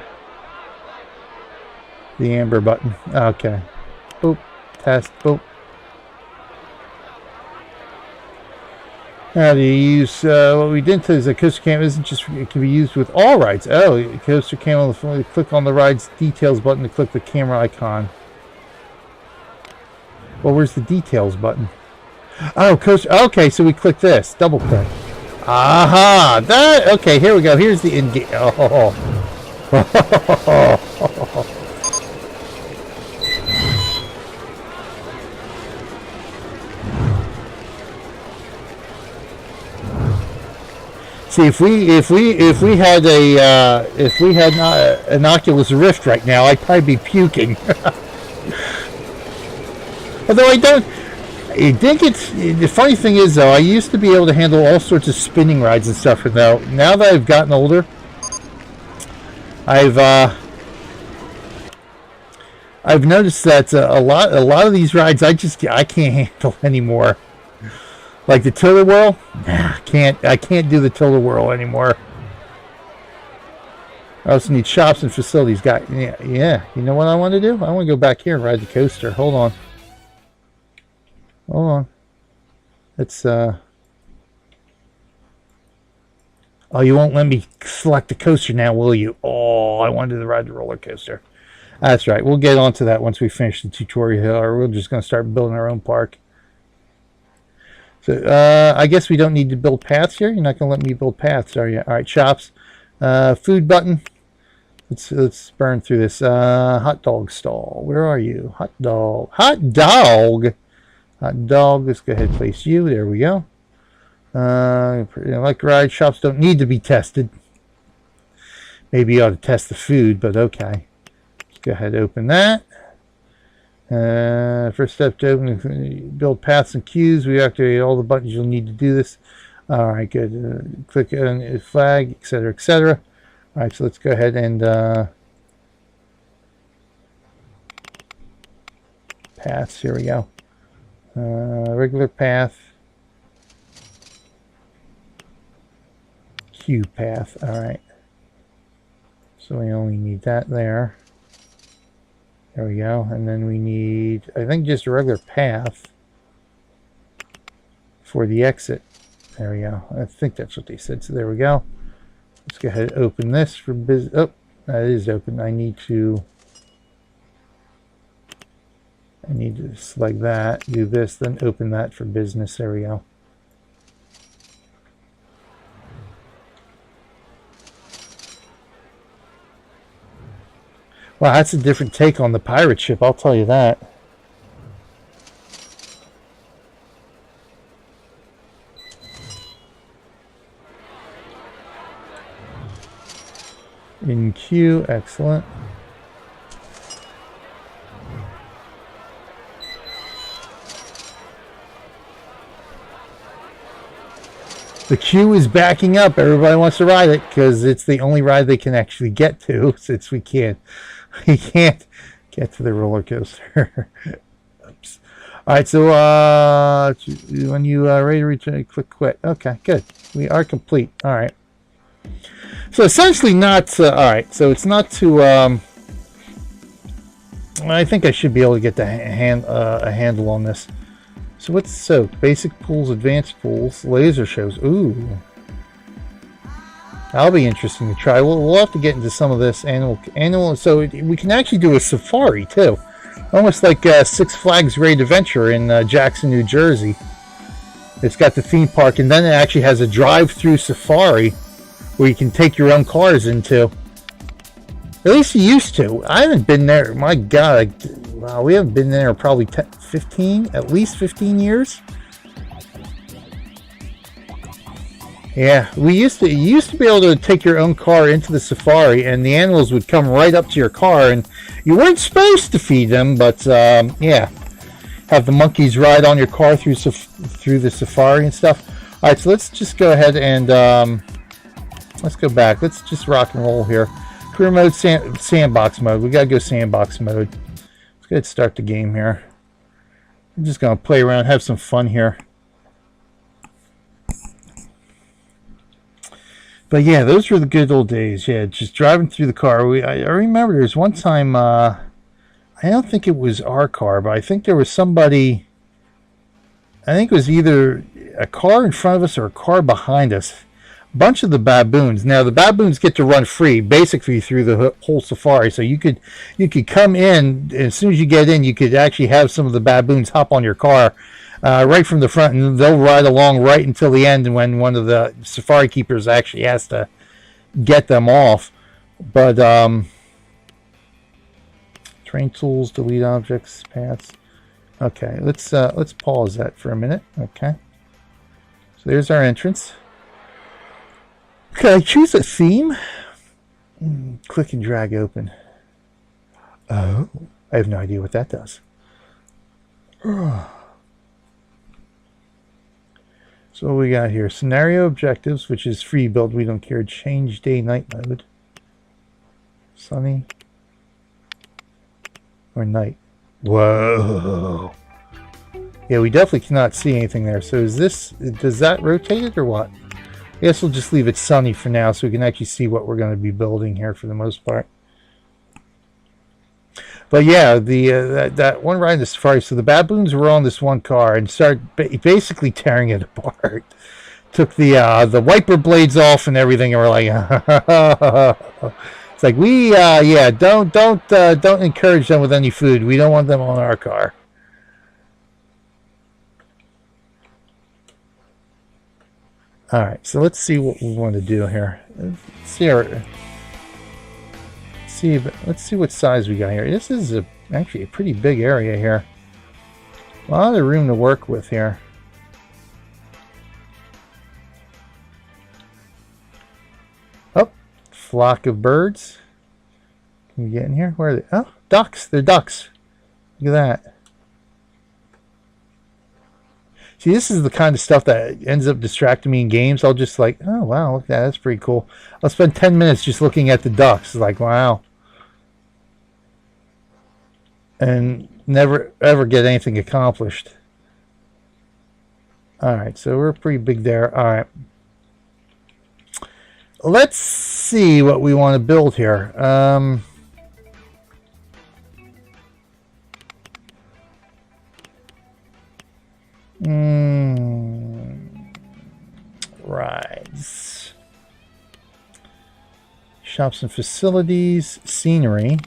the amber button. Okay. Boop. Test. Boop. How do you use what we did is a coaster cam isn't just, it can be used with all rides. Oh, coaster cam on the phone. Click on the ride's details button to click the camera icon. Well, where's the details button? Oh, coaster. Okay, so we click this. Double click. Aha! That. Okay, here we go. Here's the in-game. Oh. See, if we had an Oculus Rift right now, I'd probably be puking. Although I think it's the funny thing is though, I used to be able to handle all sorts of spinning rides and stuff, and now that I've gotten older, I've noticed that a lot of these rides I can't handle anymore. Like the Tiller Whirl, nah, I can't do the Tiller Whirl anymore. I also need shops and facilities. Yeah. You know what I want to do? I want to go back here and ride the coaster. Hold on. Let's oh, you won't let me select the coaster now, will you? Oh, I wanted to ride the roller coaster. That's right. We'll get onto that once we finish the tutorial, or we're just going to start building our own park. So I guess we don't need to build paths here. You're not going to let me build paths, are you? All right, shops. Food button. Let's burn through this. Hot dog stall. Where are you? Hot dog. Hot dog. Hot dog. Let's go ahead and place you. There we go. Like ride, shops don't need to be tested. Maybe you ought to test the food, but okay. Let's go ahead and open that. First step to open, build paths and queues. We activate all the buttons you'll need to do this. All right, good. Click on the flag, etc., etc. All right, so let's go ahead and paths. Here we go. Regular path, queue path. All right. So we only need that there. There we go. And then we need, I think, just a regular path for the exit. There we go. I think that's what they said. So there we go. Let's go ahead and open this for business. Oh, that is open. I need to select that, do this, then open that for business. There we go. Wow, that's a different take on the pirate ship, I'll tell you that. In queue, excellent. The queue is backing up. Everybody wants to ride it because it's the only ride they can actually get to, since we can't get to the roller coaster. Oops. All right, so when you ready to return, click quit. Okay, good. We are complete. All right. So essentially, not all right. So it's not to. I think I should be able to get a handle on this. So what's soaked? Basic pools, advanced pools, laser shows. Ooh. That'll be interesting to try. We'll have to get into some of this animal. So we can actually do a safari too, almost like Six Flags Great Adventure in Jackson, New Jersey. It's got the theme park, and then it actually has a drive-through safari where you can take your own cars into. At least you used to. I haven't been there. My God, wow, we haven't been there probably 15, at least 15 years. Yeah, you used to be able to take your own car into the safari, and the animals would come right up to your car, and you weren't supposed to feed them, but yeah, have the monkeys ride on your car through the safari and stuff. All right, so let's just go ahead and let's go back. Let's just rock and roll here. Career mode, sandbox mode. We gotta go sandbox mode. Let's go ahead and start the game here. I'm just gonna play around, have some fun here. But yeah, those were the good old days. Yeah, just driving through the car. I remember there was one time, I don't think it was our car, but I think there was somebody, I think it was either a car in front of us or a car behind us. A bunch of the baboons. Now, the baboons get to run free, basically through the whole safari. So you could come in, as soon as you get in, you could actually have some of the baboons hop on your car right from the front, and they'll ride along right until the end when one of the safari keepers actually has to get them off. But train tools, delete objects, paths. Okay, let's pause that for a minute. Okay, so there's our entrance. Okay, I choose a theme. Click and drag open. Oh, I have no idea what that does. So what we got here? Scenario objectives, which is free build. We don't care. Change day-night mode. Sunny or night. Whoa. Yeah, we definitely cannot see anything there. So does that rotate it or what? I guess we'll just leave it sunny for now so we can actually see what we're going to be building here for the most part. But yeah, that one ride in the safari, so the baboons were on this one car and started basically tearing it apart. Took the wiper blades off and everything, and we're like, it's like yeah, don't encourage them with any food. We don't want them on our car. All right, so let's see what we want to do here. Let's see what size we got here. This is actually a pretty big area here. A lot of room to work with here. Oh, flock of birds. Can we get in here? Where are they? Oh, ducks. They're ducks. Look at that. See, this is the kind of stuff that ends up distracting me in games. I'll just like, oh, wow, look at that. That's pretty cool. I'll spend 10 minutes just looking at the ducks. Like, wow. And never, ever get anything accomplished. All right, so we're pretty big there. All right. Let's see what we want to build here. Rides. Shops and facilities. Scenery.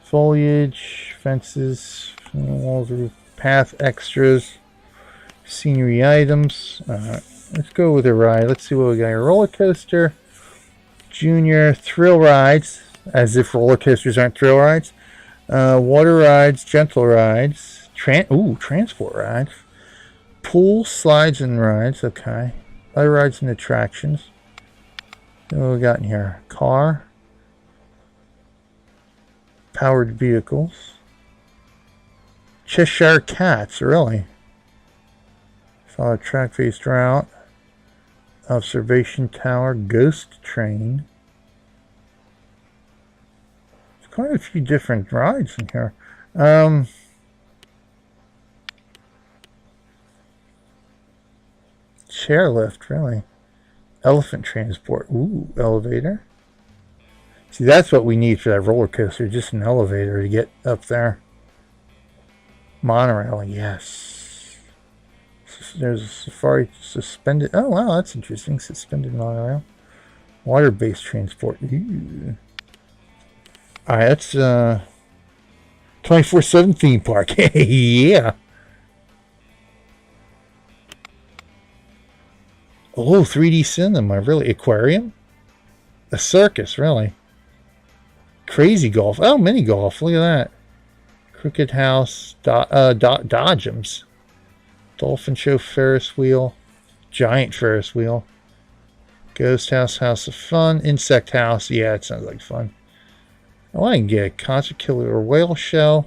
Foliage. Fences. Walls, roof, path extras. Scenery items. Let's go with a ride. Let's see what we got here. Roller coaster. Junior. Thrill rides. As if roller coasters aren't thrill rides. Water rides. Gentle rides. Transport rides. Pool, slides, and rides. Okay. Other rides and attractions. What we got in here? Car. Powered vehicles. Cheshire Cats, really? Follow track-faced route. Observation tower. Ghost train. There's quite a few different rides in here. Chairlift, really. Elephant transport. Ooh, elevator. See, that's what we need for that roller coaster. Just an elevator to get up there. Monorail, yes. There's a safari suspended. Oh, wow, that's interesting. Suspended monorail. Water-based transport. Ooh. Alright, that's 24/7 theme park. Yeah. Oh, 3D cinema, really? Aquarium? A circus, really? Crazy golf. Oh, mini golf. Look at that. Crooked House. Dodgems. Dolphin Show Ferris wheel. Giant Ferris wheel. Ghost House, House of Fun. Insect House. Yeah, it sounds like fun. Oh, I can get a concert killer whale show.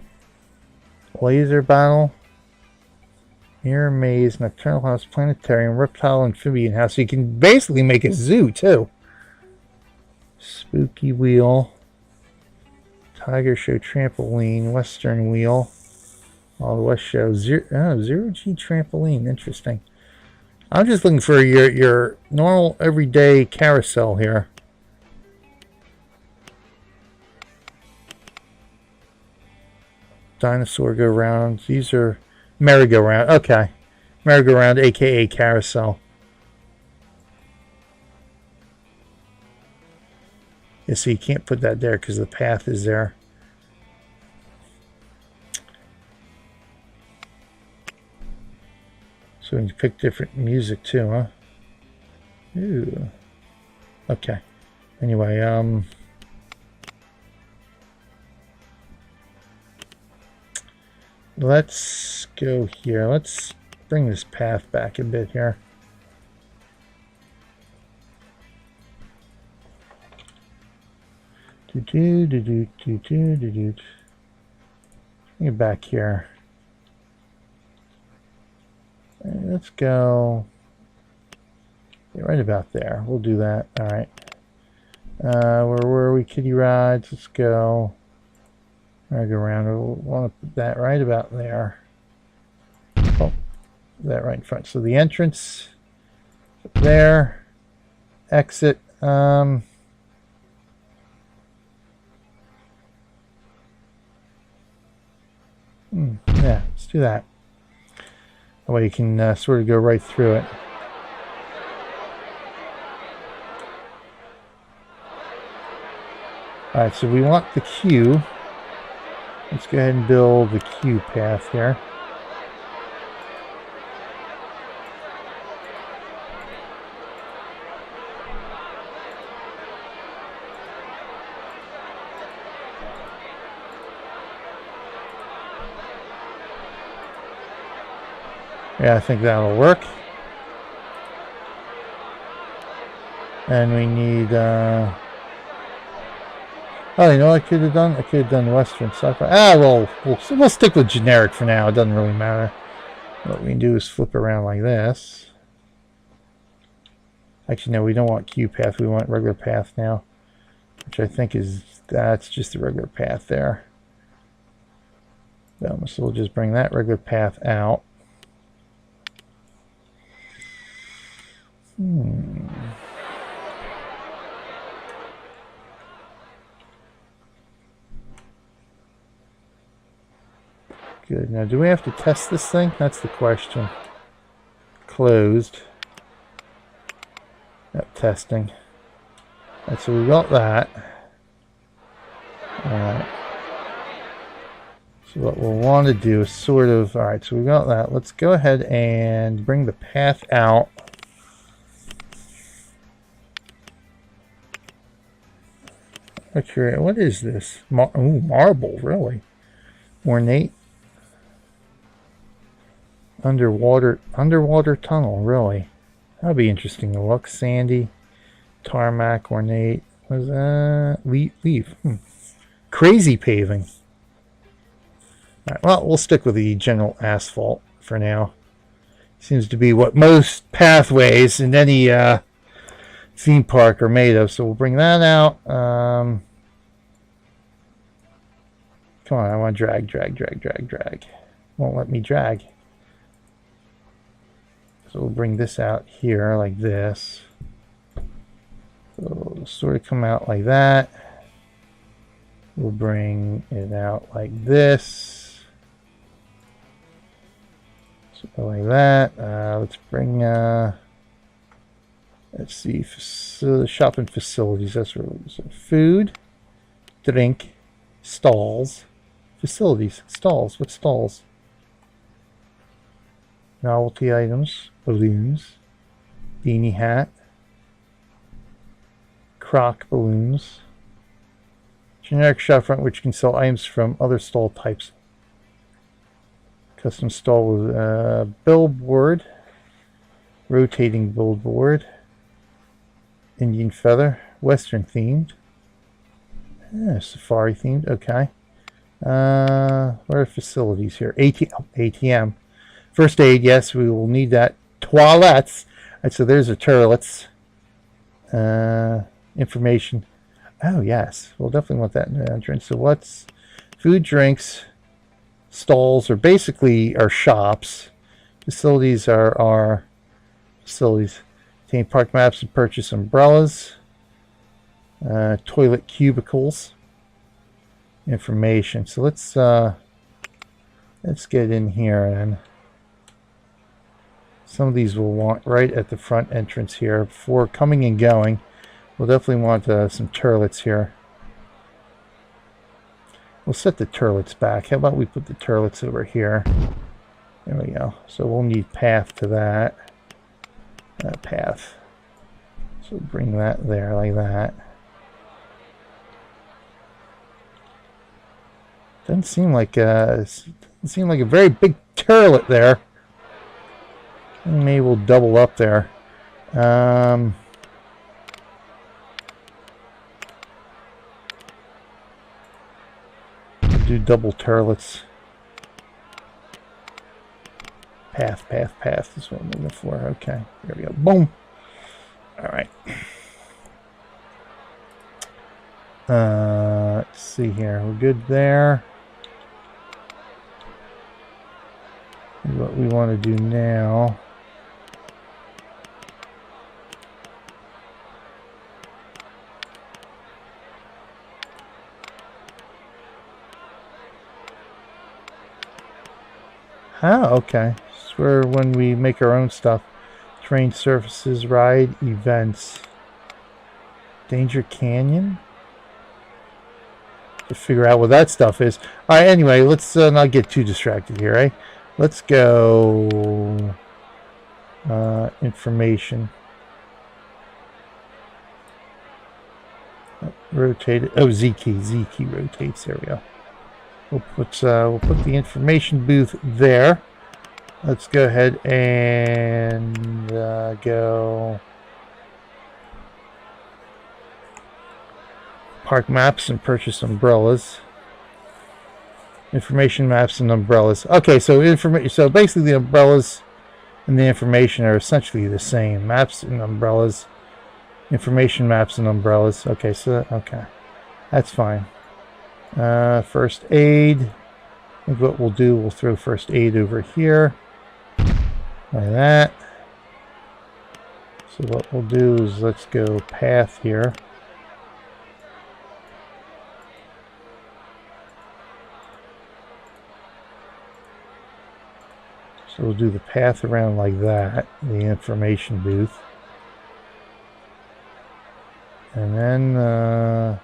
Laser battle. Mirror maze. Nocturnal house. Planetarium. Reptile amphibian house. So you can basically make a zoo, too. Spooky wheel. Tiger show trampoline. Western wheel. All the West show. Zero G trampoline. Interesting. I'm just looking for your normal everyday carousel here. Dinosaur go round. These are merry-go-round. Okay. Merry-go-round, aka carousel. Yeah, so you can't put that there because the path is there. So you can pick different music too, huh? Ooh. Okay. Anyway, let's go here. Let's bring this path back a bit here. Bring it back here. Let's go right about there. We'll do that. All right. Where were we? Kiddie rides. Let's go. Go around. We'll want to put that right about there. Oh, that right in front. So the entrance there. Exit. Yeah, let's do that. That way you can sort of go right through it. Alright, so we want the queue. Let's go ahead and build the queue path here. Yeah, I think that'll work. And we need, oh, you know what I could have done? I could have done Western sci-fi. Well, we'll stick with generic for now. It doesn't really matter. What we can do is flip around like this. Actually, no, we don't want queue path. We want regular path now. Which I think is, that's just the regular path there. So we'll just bring that regular path out. Good. Now, do we have to test this thing? That's the question. Closed. Yep, testing. Alright, so we got that. Alright. So what we'll want to do is sort of... Alright, so we got that. Let's go ahead and bring the path out. Okay, what is this? Ooh, marble, really? Ornate. Underwater tunnel, really. That'll be interesting to look. Sandy, tarmac, ornate. What is that? Leaf. Crazy paving. Alright, well, we'll stick with the general asphalt for now. Seems to be what most pathways in any theme park are made of. So we'll bring that out. Come on, I want to drag. Won't let me drag. So we'll bring this out here like this. So it'll sort of come out like that. We'll bring it out like this. So like that. Let's bring Let's see, shopping facilities. That's where it is. Food, drink, stalls, facilities, stalls. What stalls? Novelty items, balloons, beanie hat, croc balloons, generic shop front which can sell items from other stall types. Custom stall with billboard, rotating billboard, Indian feather, Western themed, safari themed. Okay. What are facilities here? ATM. First aid, yes, we will need that. Toilets. Right, so there's the toilets. Information. Oh, yes. We'll definitely want that in the entrance. So what's food, drinks, stalls are basically our shops. Facilities are our facilities. Contain park maps and purchase umbrellas. Toilet cubicles. Information. So let's get in here and some of these we'll want right at the front entrance here before coming and going. We'll definitely want some turlets here. We'll set the turlets back. How about we put the turlets over here? There we go. So we'll need path to that. Path. So bring that there like that. Doesn't seem like a very big turlet there. Maybe we'll double up there. Do double turlets. Path is what I'm looking for. Okay, there we go. Boom. All right. Let's see here. We're good there. What we want to do now. Oh, okay. This is where when we make our own stuff. Terrain surfaces, ride events. Danger Canyon? To figure out what that stuff is. Alright, anyway, let's not get too distracted here, eh? Let's go... information. Rotate it. Oh, Z key rotates. There we go. We'll put the information booth there. Let's go ahead and go park maps and purchase umbrellas. Information maps and umbrellas. Okay, so so basically the umbrellas and the information are essentially the same. Maps and umbrellas. Information maps and umbrellas. Okay, so okay. That's fine. First aid. I think what we'll do, we'll throw first aid over here. Like that. So what we'll do is let's go path here. So we'll do the path around like that, the information booth. And then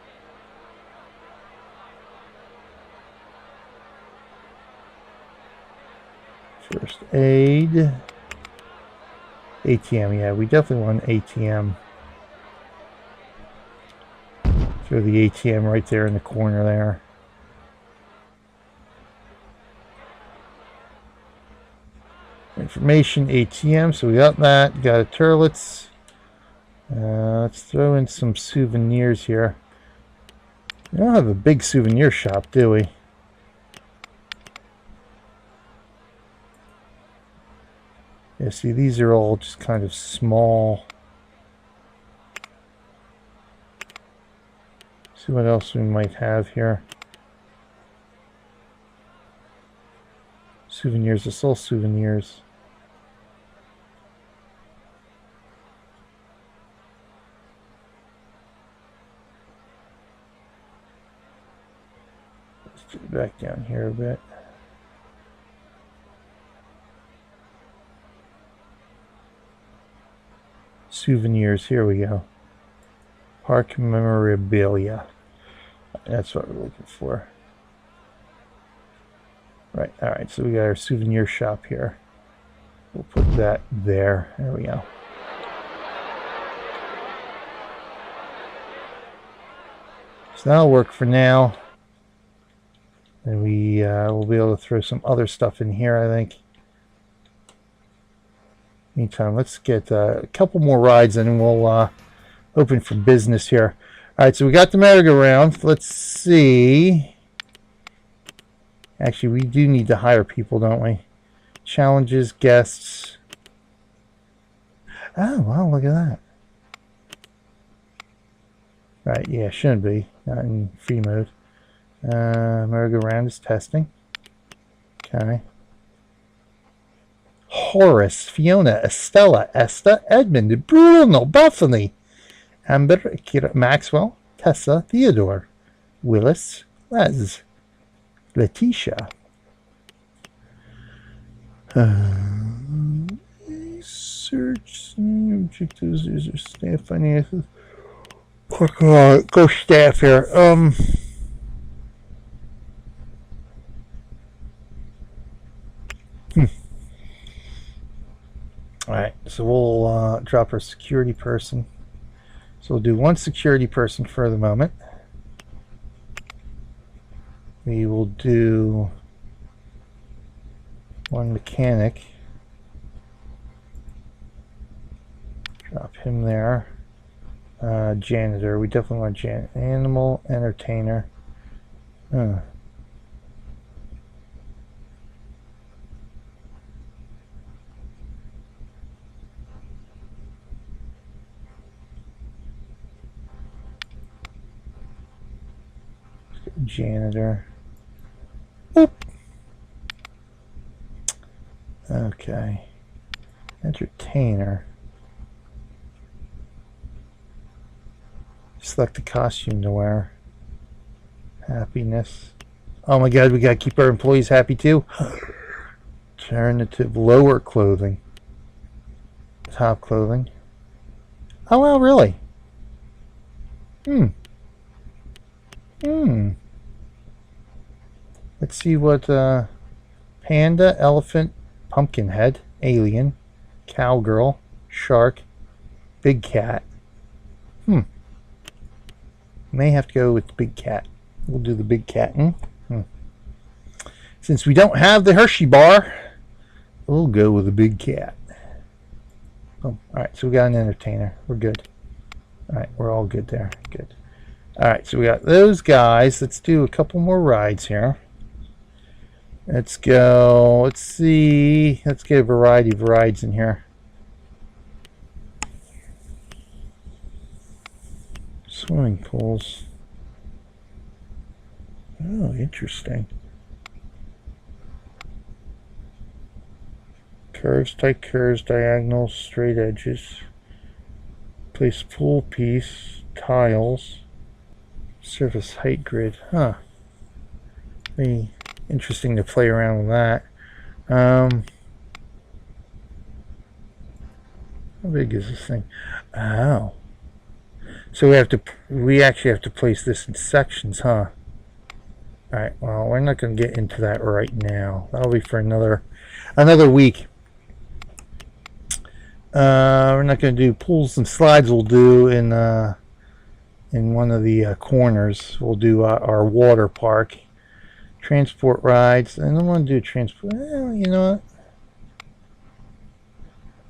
first aid. ATM, yeah, we definitely want an ATM. Throw the ATM right there in the corner there. Information ATM, so we got that. Got a turlets. Let's throw in some souvenirs here. We don't have a big souvenir shop, do we? Yeah, see, these are all just kind of small. See what else we might have here. Souvenirs, it's all souvenirs. Let's get back down here a bit. souvenirs. Here we go. Park memorabilia. That's what we're looking for. Right, alright, so we got our souvenir shop here. We'll put that there. There we go. So that'll work for now. And we will be able to throw some other stuff in here, I think. Meantime, let's get a couple more rides and we'll open for business here. Alright, so we got the merry-go-round. Let's see. Actually, we do need to hire people, don't we? Challenges, guests. Oh, wow, look at that. Right, yeah, shouldn't be. Not in free mode. Merry-go-round is testing. Okay. Horace, Fiona, Estella, Esta, Edmund, Bruno, Bethany, Amber, Kira, Maxwell, Tessa, Theodore, Willis, Les, Letitia. Search objectives, user staff, finances. Go staff here. Alright, so we'll drop our security person. So we'll do one security person for the moment. We will do one mechanic. Drop him there. Janitor, we definitely want janitor. Animal entertainer. Janitor. Oop. Okay. Entertainer. Select a costume to wear. Happiness. Oh my god, we gotta keep our employees happy too. Alternative lower clothing. Top clothing. Oh well, really? Let's see what panda, elephant, pumpkin head, alien, cowgirl, shark, big cat. May have to go with the big cat. We'll do the big cat. Since we don't have the Hershey bar, we'll go with the big cat. Alright, so we got an entertainer. We're good. Alright, we're all good there. Good. Alright, so we got those guys. Let's do a couple more rides here. Let's go. Let's see. Let's get a variety of rides in here. Swimming pools. Oh, interesting. Curves, tight curves, diagonals, straight edges. Place pool piece, tiles. Surface height grid. Huh. Be interesting to play around with that. How big is this thing? Oh. So we actually have to place this in sections, huh? Alright, well, we're not going to get into that right now. That'll be for another week. We're not going to do pools and slides. We'll do in one of the corners. We'll do our water park. Transport rides. I don't want to do transport. Well, you know what?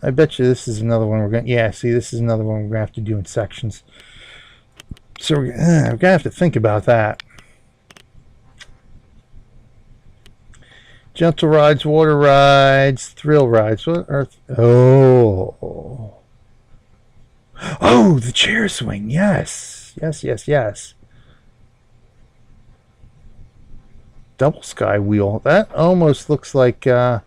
I bet you this is another one we're going to... Yeah, see, this is another one we're going to have to do in sections. So we're going to have to think about that. Gentle rides, water rides, thrill rides. What are... Oh, the chair swing. Yes. Yes. Double sky wheel. That almost looks like... the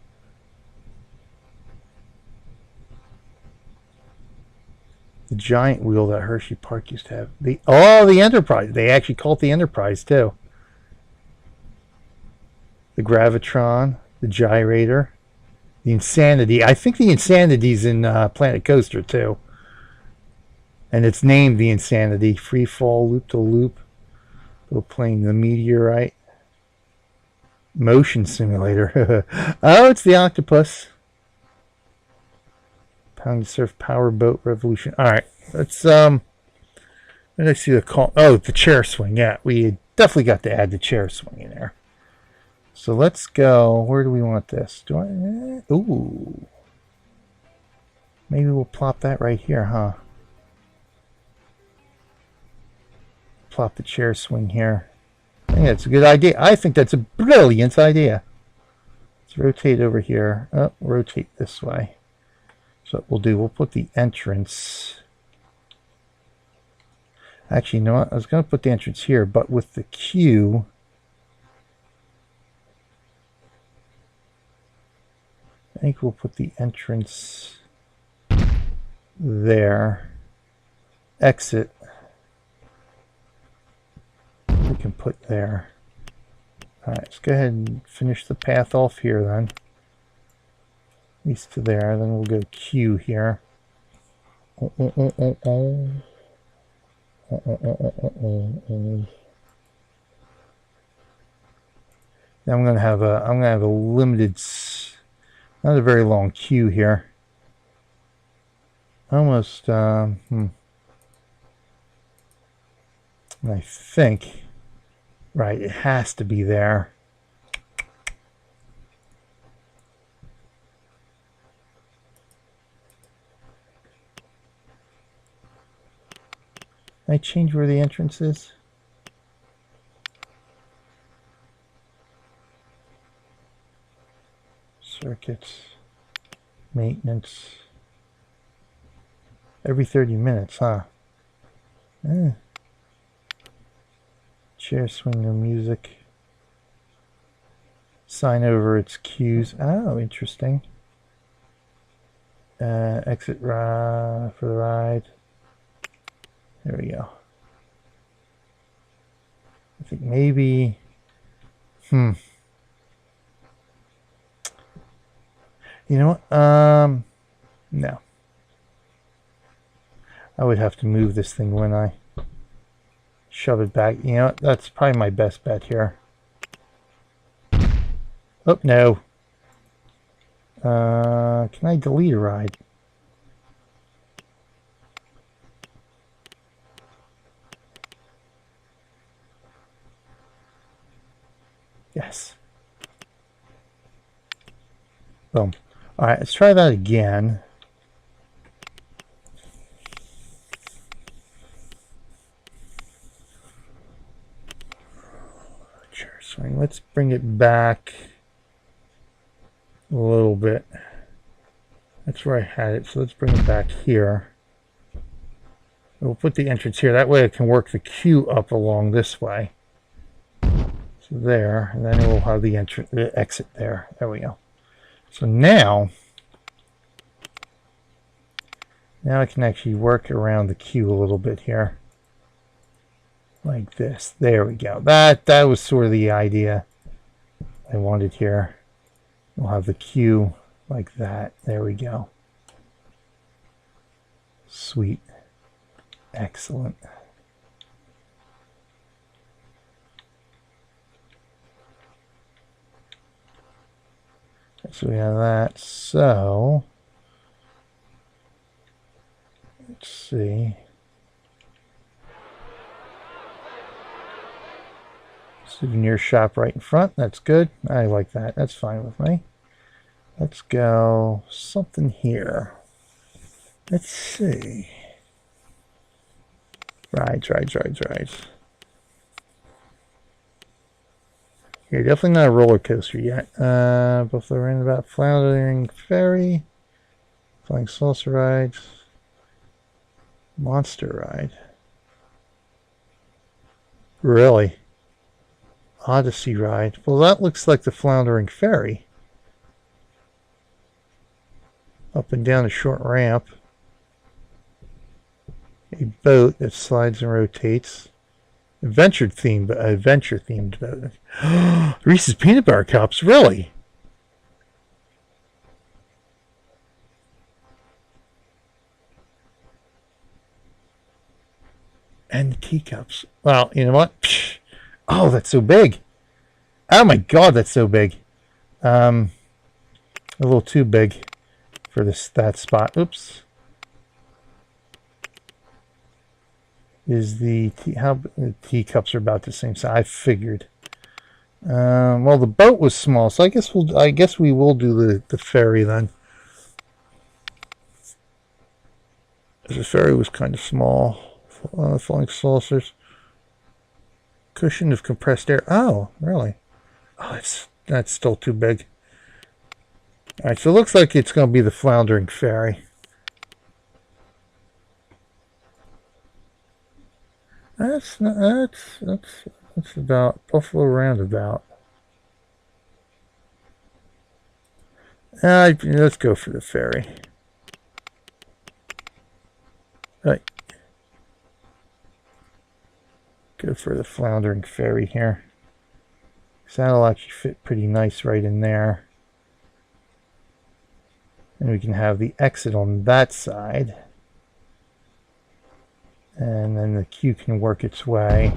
giant wheel that Hershey Park used to have. The Enterprise. They actually call it the Enterprise too. The Gravitron, the Gyrator, the Insanity. I think the Insanity's in Planet Coaster too. And it's named the Insanity. Free fall, loop to loop. Go playing the meteorite. Motion simulator. Oh, it's the octopus. Pound surf power boat revolution. Alright, let's let me see the call. Oh, the chair swing. Yeah, we definitely got to add the chair swing in there. So let's go. Where do we want this? Do I? Ooh. Maybe we'll plop that right here, huh? Plop the chair swing here. I think that's a good idea. I think that's a brilliant idea. Let's rotate over here. Oh, rotate this way. So what we'll do, we'll put the entrance. Actually, you know what? I was going to put the entrance here, but with the queue. I think we'll put the entrance there. Exit. We can put there. Alright, let's go ahead and finish the path off here then. At least to there. Then we'll go queue here. Now I'm gonna have a limited, not a very long queue here. Almost I think, right, it has to be there. Can I change where the entrance is? Circuits, maintenance. Every 30 minutes, huh? Chair swing, no music. Sign over its cues. Oh, interesting. Exit for the ride. There we go. I think maybe... You know what? No. I would have to move this thing when I shove it back. You know what? That's probably my best bet here. Oh, no. Can I delete a ride? Yes. Boom. All right, let's try that again. Chair swing. Let's bring it back a little bit. That's where I had it, so let's bring it back here. We'll put the entrance here. That way I can work the queue up along this way. So there, and then we'll have the exit there. There we go. So now I can actually work around the queue a little bit here. Like this. There we go. That was sort of the idea I wanted here. We'll have the queue like that. There we go. Sweet. Excellent. So we have that. So let's see. Souvenir shop right in front. That's good. I like that. That's fine with me. Let's go something here. Let's see. Rides. You're definitely not a roller coaster yet. Buffalo Roundabout, Floundering Ferry, Flying Saucer Rides, Monster Ride. Really? Odyssey Ride. Well, that looks like the Floundering Ferry. Up and down a short ramp. A boat that slides and rotates. Adventure themed boat. Reese's Peanut Butter Cups, really? And the teacups. Well, you know what? Psh. Oh, that's so big. Oh my god, that's so big. A little too big for that spot. Oops. Is the teacups are about the same size? I figured. Well, the boat was small, so I guess we will do the ferry then. The ferry was kind of small. Falling saucers. Cushion of compressed air. Oh, really? Oh, that's still too big. All right, so it looks like it's going to be the floundering ferry. That's about Buffalo Roundabout. Let's go for the ferry. Right. Go for the floundering ferry here. So that'll actually fit pretty nice right in there. And we can have the exit on that side. And then the queue can work its way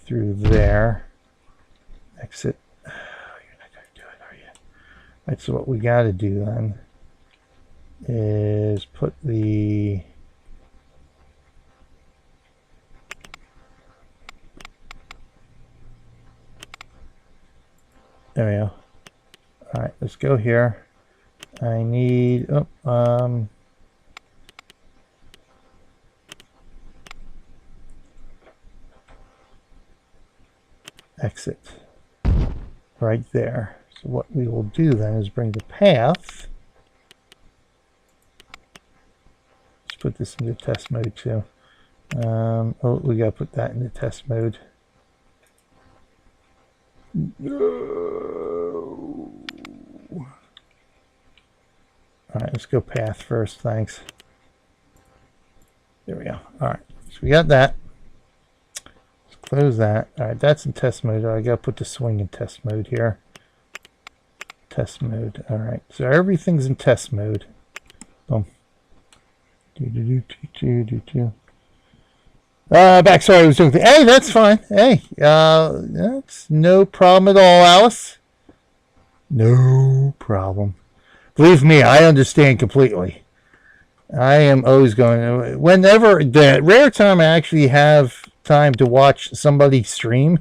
through there. Exit. Oh, you're not going to do it, are you? Right, so what we got to do then is put the there we go. All right, let's go here. I need exit right there. So what we will do then is bring the path. Let's put this into test mode too. Oh, we gotta put that into test mode. No. All right, let's go path first. Thanks. There we go. All right, so we got that. Let's close that. All right, that's in test mode. I gotta put the swing in test mode here. Test mode. All right, so everything's in test mode. Boom. Back. Sorry, I was doing. Hey, that's fine. Hey, that's no problem at all, Alice. No problem. Believe me, I understand completely. I am always going. Whenever the rare time I actually have time to watch somebody stream,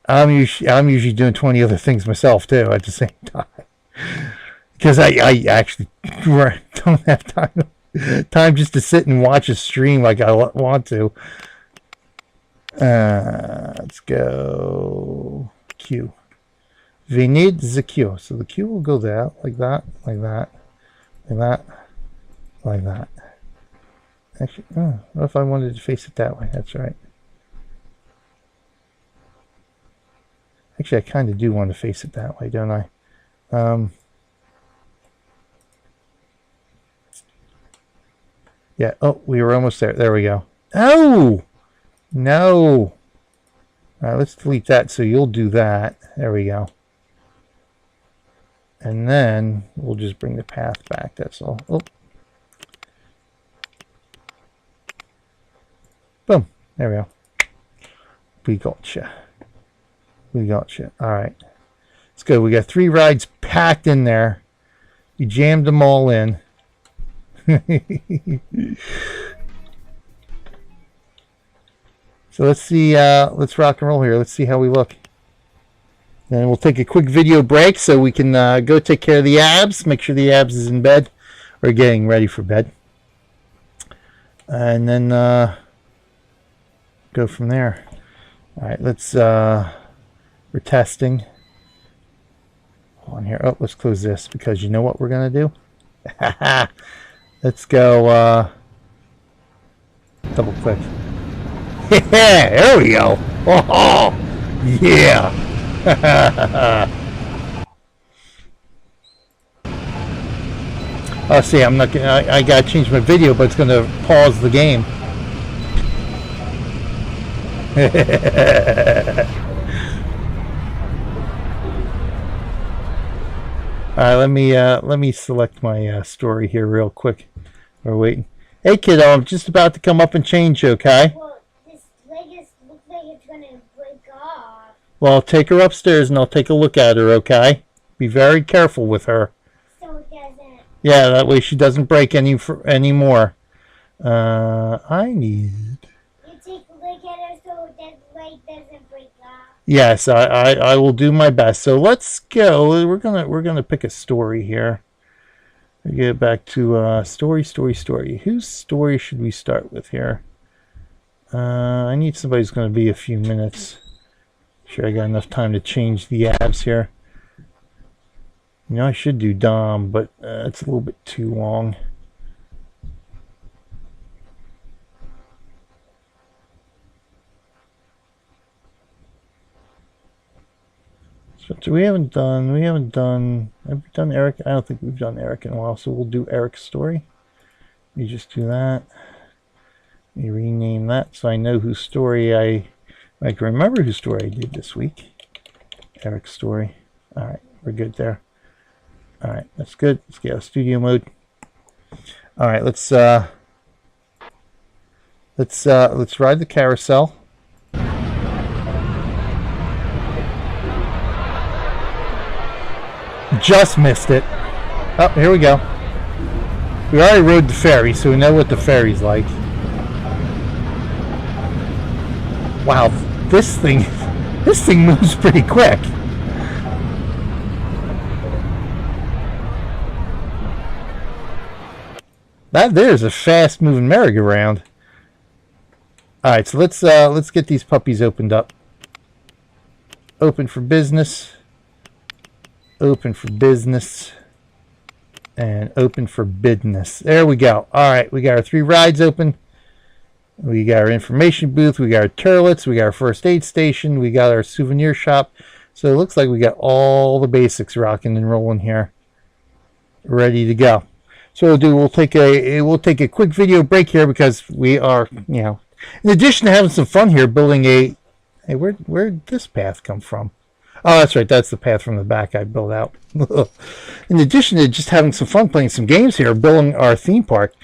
I'm usually doing 20 other things myself too at the same time, because I actually don't have time just to sit and watch a stream like I want to. Let's go queue. We need the queue, so the queue will go there like that, like that, like that, like that. Actually, what if I wanted to face it that way? That's right. Actually, I kind of do want to face it that way, don't I? Yeah. Oh, we were almost there. There we go. Oh! No! All right, let's delete that so you'll do that. There we go. And then we'll just bring the path back. That's all. Oh. Boom. There we go. We gotcha. We gotcha. All right. Let's go. We got 3 rides packed in there. We jammed them all in. So let's see. Let's rock and roll here. Let's see how we look. And we'll take a quick video break so we can go take care of the abs. Make sure the abs is in bed or getting ready for bed. And then go from there. All right, let's, we're testing. Hold on here. Oh, let's close this because you know what we're going to do? Let's go double click. Yeah, there we go. Oh, yeah. Oh, see, I'm not gonna. I gotta change my video, but it's gonna pause the game. All right, let me select my story here real quick. We're waiting. Hey, kiddo, I'm just about to come up and change you, okay? Well, this leg looks like it's gonna break off. Well, I'll take her upstairs and I'll take a look at her, okay? Be very careful with her. So it doesn't. Yeah, that way she doesn't break any more. I need... You take a look at her so that leg doesn't break off. Yes, I will do my best. So let's go. We're gonna pick a story here. We get back to story. Whose story should we start with here? I need somebody who's going to be a few minutes. Sure, I got enough time to change the abs here. You know, I should do Dom, but it's a little bit too long. So we haven't done, have we done Eric? I don't think we've done Eric in a while, so we'll do Eric's story. We just do that. We rename that so I know whose story I can remember whose story I did this week. Eric's story. All right, we're good there. All right, that's good. Let's get out of studio mode. All right, let's ride the carousel. Just missed it. Oh, here we go. We already rode the ferry, so we know what the ferry's like. Wow, this thing moves pretty quick. That there's a fast moving merry-go-round. All right, so let's get these puppies opened up. Open for business. Open for business. And open for business. There we go. All right, we got our 3 rides open. We got our information booth. We got our toilets. We got our first aid station. We got our souvenir shop. So it looks like we got all the basics rocking and rolling here, ready to go. So we'll take a quick video break here because we are, you know, in addition to having some fun here, building a. Hey, where'd this path come from? Oh, that's right. That's the path from the back I built out. In addition to just having some fun playing some games here, building our theme park,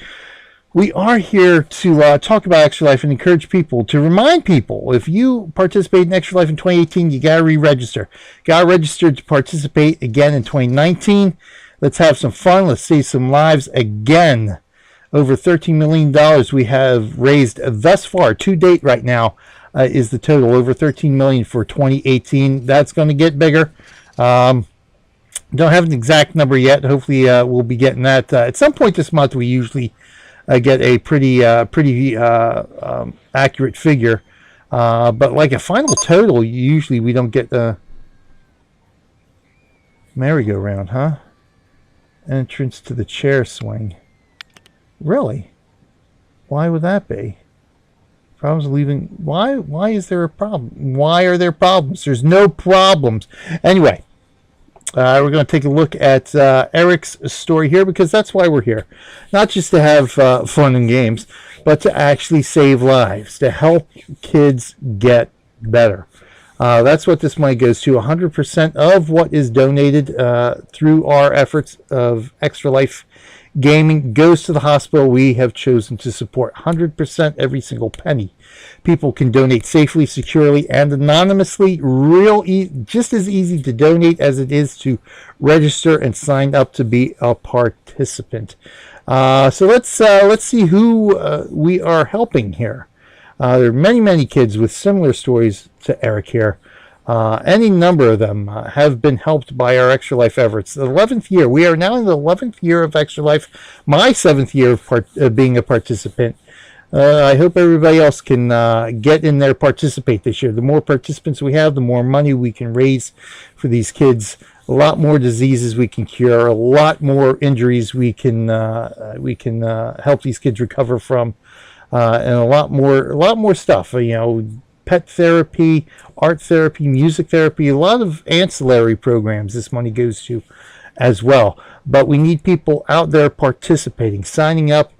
we are here to talk about Extra Life and encourage people, to remind people, if you participate in Extra Life in 2018, you got to re-register. Got to register to participate again in 2019. Let's have some fun. Let's save some lives again. Over $13 million we have raised thus far. To date right now is the total. Over $13 million for 2018. That's going to get bigger. Don't have an exact number yet. Hopefully we'll be getting that. At some point this month we usually get a pretty accurate figure. But like a final total, usually we don't get the merry-go-round, huh? Entrance to the chair swing. Really? Why would that be? Problems leaving. Why is there a problem? Why are there problems? There's no problems. Anyway, we're going to take a look at Eric's story here because that's why we're here. Not just to have fun and games, but to actually save lives, to help kids get better. That's what this money goes to. 100% of what is donated through our efforts of Extra Life Gaming goes to the hospital we have chosen to support. 100%, every single penny. People can donate safely, securely, and anonymously. Just as easy to donate as it is to register and sign up to be a participant. So let's see who we are helping here. There are many kids with similar stories to Eric here. Any number of them have been helped by our Extra Life efforts. The 11th year. We are now in the 11th year of Extra Life. My 7th year of being a participant. I hope everybody else can get in there, participate this year. The more participants we have, the more money we can raise for these kids. A lot more diseases we can cure. A lot more injuries we can help these kids recover from. And a lot more stuff. You know, pet therapy, art therapy, music therapy, a lot of ancillary programs this money goes to as well. But we need people out there participating, signing up,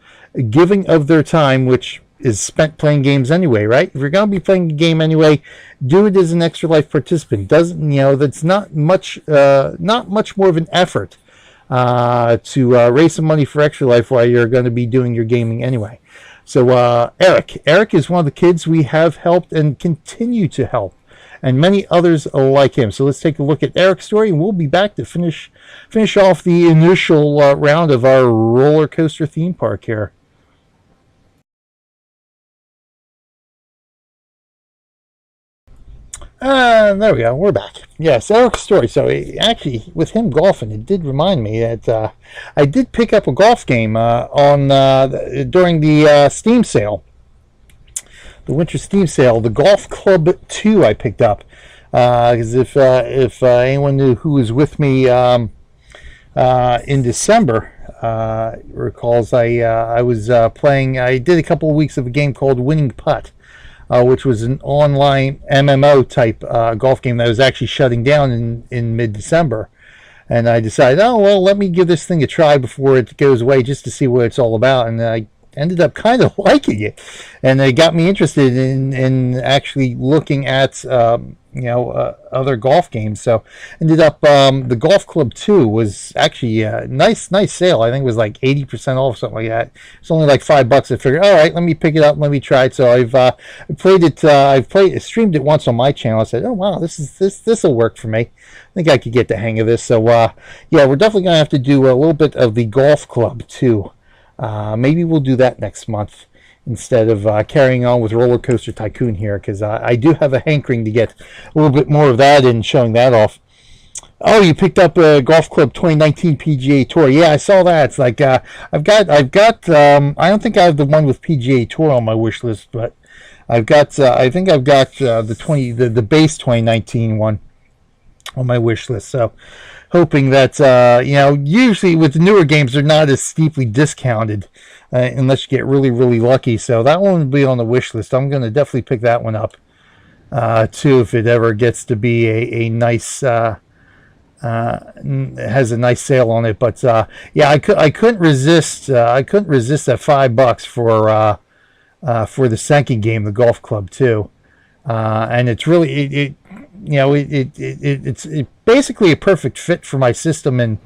giving of their time, which is spent playing games anyway, right? If you're going to be playing a game anyway, do it as an Extra Life participant. That's not much more of an effort to raise some money for Extra Life while you're going to be doing your gaming anyway. So Eric is one of the kids we have helped and continue to help, and many others like him. So let's take a look at Eric's story, and we'll be back to finish off the initial round of our roller coaster theme park here. There we go. We're back. Yes, Eric's story. So actually, with him golfing, it did remind me that I did pick up a golf game during the Steam sale, the winter Steam sale. The Golf Club 2 I picked up because if anyone knew who was with me in December recalls, I was playing. I did a couple of weeks of a game called Winning Putt. Which was an online MMO type golf game that was actually shutting down in mid-December. And I decided, oh, well, let me give this thing a try before it goes away just to see what it's all about. And I ended up kind of liking it. And it got me interested in actually looking at, other golf games. So ended up, the Golf Club 2 was actually a nice sale. I think it was like 80% off, something like that. It's only like $5. I figured, all right, let me pick it up, let me try it. So I've played it, streamed it once on my channel. I said, oh wow, this will work for me. I think I could get the hang of this. So yeah, we're definitely gonna have to do a little bit of the Golf Club 2. Maybe we'll do that next month instead of carrying on with RollerCoaster Tycoon here, because I do have a hankering to get a little bit more of that and showing that off. Oh, you picked up a Golf Club 2019 PGA Tour. Yeah, I saw that. It's like I've got. I don't think I have the one with PGA Tour on my wish list, but I've got. I think I've got the base 2019 one on my wish list. So hoping that usually with the newer games they're not as steeply discounted unless you get really lucky. So that one will be on the wish list. I'm going to definitely pick that one up too if it ever gets to be a nice has a nice sale on it. But yeah, I couldn't resist. I couldn't resist that $5 for the second game, the Golf Club 2, and it's really it's basically a perfect fit for my system and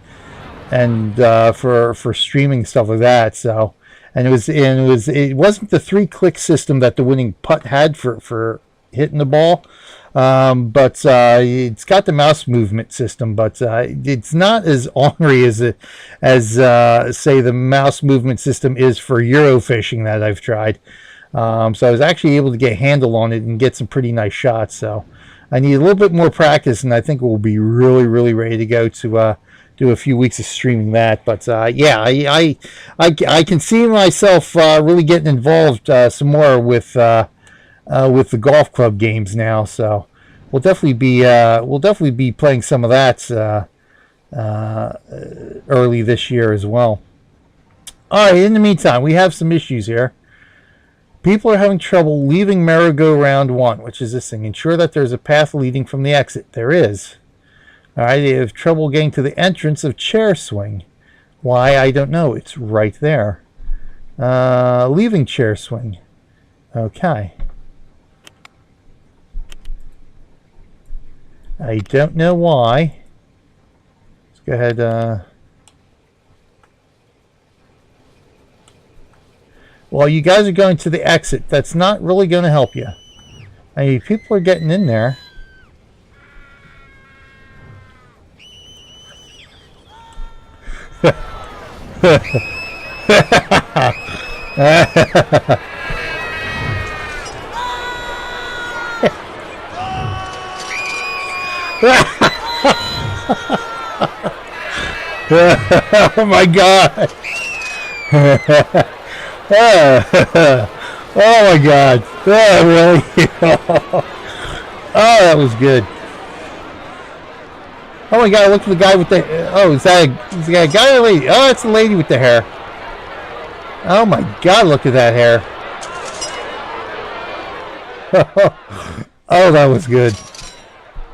for streaming stuff like that. So it wasn't the 3-click system that the Winning Putt had for hitting the ball. But it's got the mouse movement system, but it's not as ornery as say the mouse movement system is for Eurofishing that I've tried. So I was actually able to get a handle on it and get some pretty nice shots. So I need a little bit more practice, and I think we'll be really ready to go to do a few weeks of streaming that. But yeah, I can see myself really getting involved some more with the golf club games now. So we'll definitely be playing some of that early this year as well. All right. In the meantime, we have some issues here. People are having trouble leaving merry-go-round 1, which is this thing. Ensure that there's a path leading from the exit. There is. All right. They have trouble getting to the entrance of chair swing. Why? I don't know. It's right there. Leaving chair swing. Okay. I don't know why. Let's go ahead. Well, you guys are going to the exit. That's not really going to help you. I mean, people are getting in there. Oh my God. Oh my God. Oh, really? Oh, that was good. Oh my God, look at the guy with the... Oh, is that a guy or a lady? Oh, it's a lady with the hair. Oh my God, look at that hair. Oh, that was good.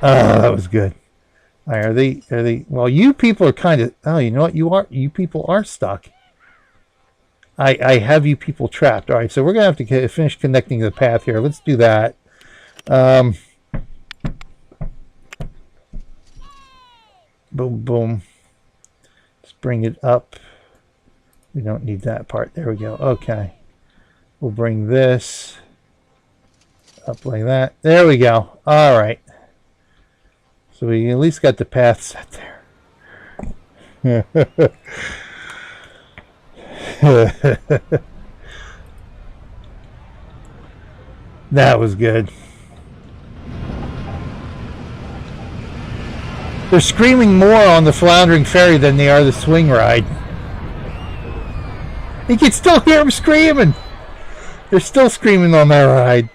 Oh, that was good. Are they... Well, you people are kind of... Oh, you know what? You people are stuck. I have you people trapped. All right, so we're going to have to finish connecting the path here. Let's do that. Boom, boom. Let's bring it up. We don't need that part. There we go. Okay. We'll bring this up like that. There we go. All right. So we at least got the path set there. That was good. They're screaming more on the Floundering Ferry than they are the swing ride. You can still hear them screaming. They're still screaming on that ride.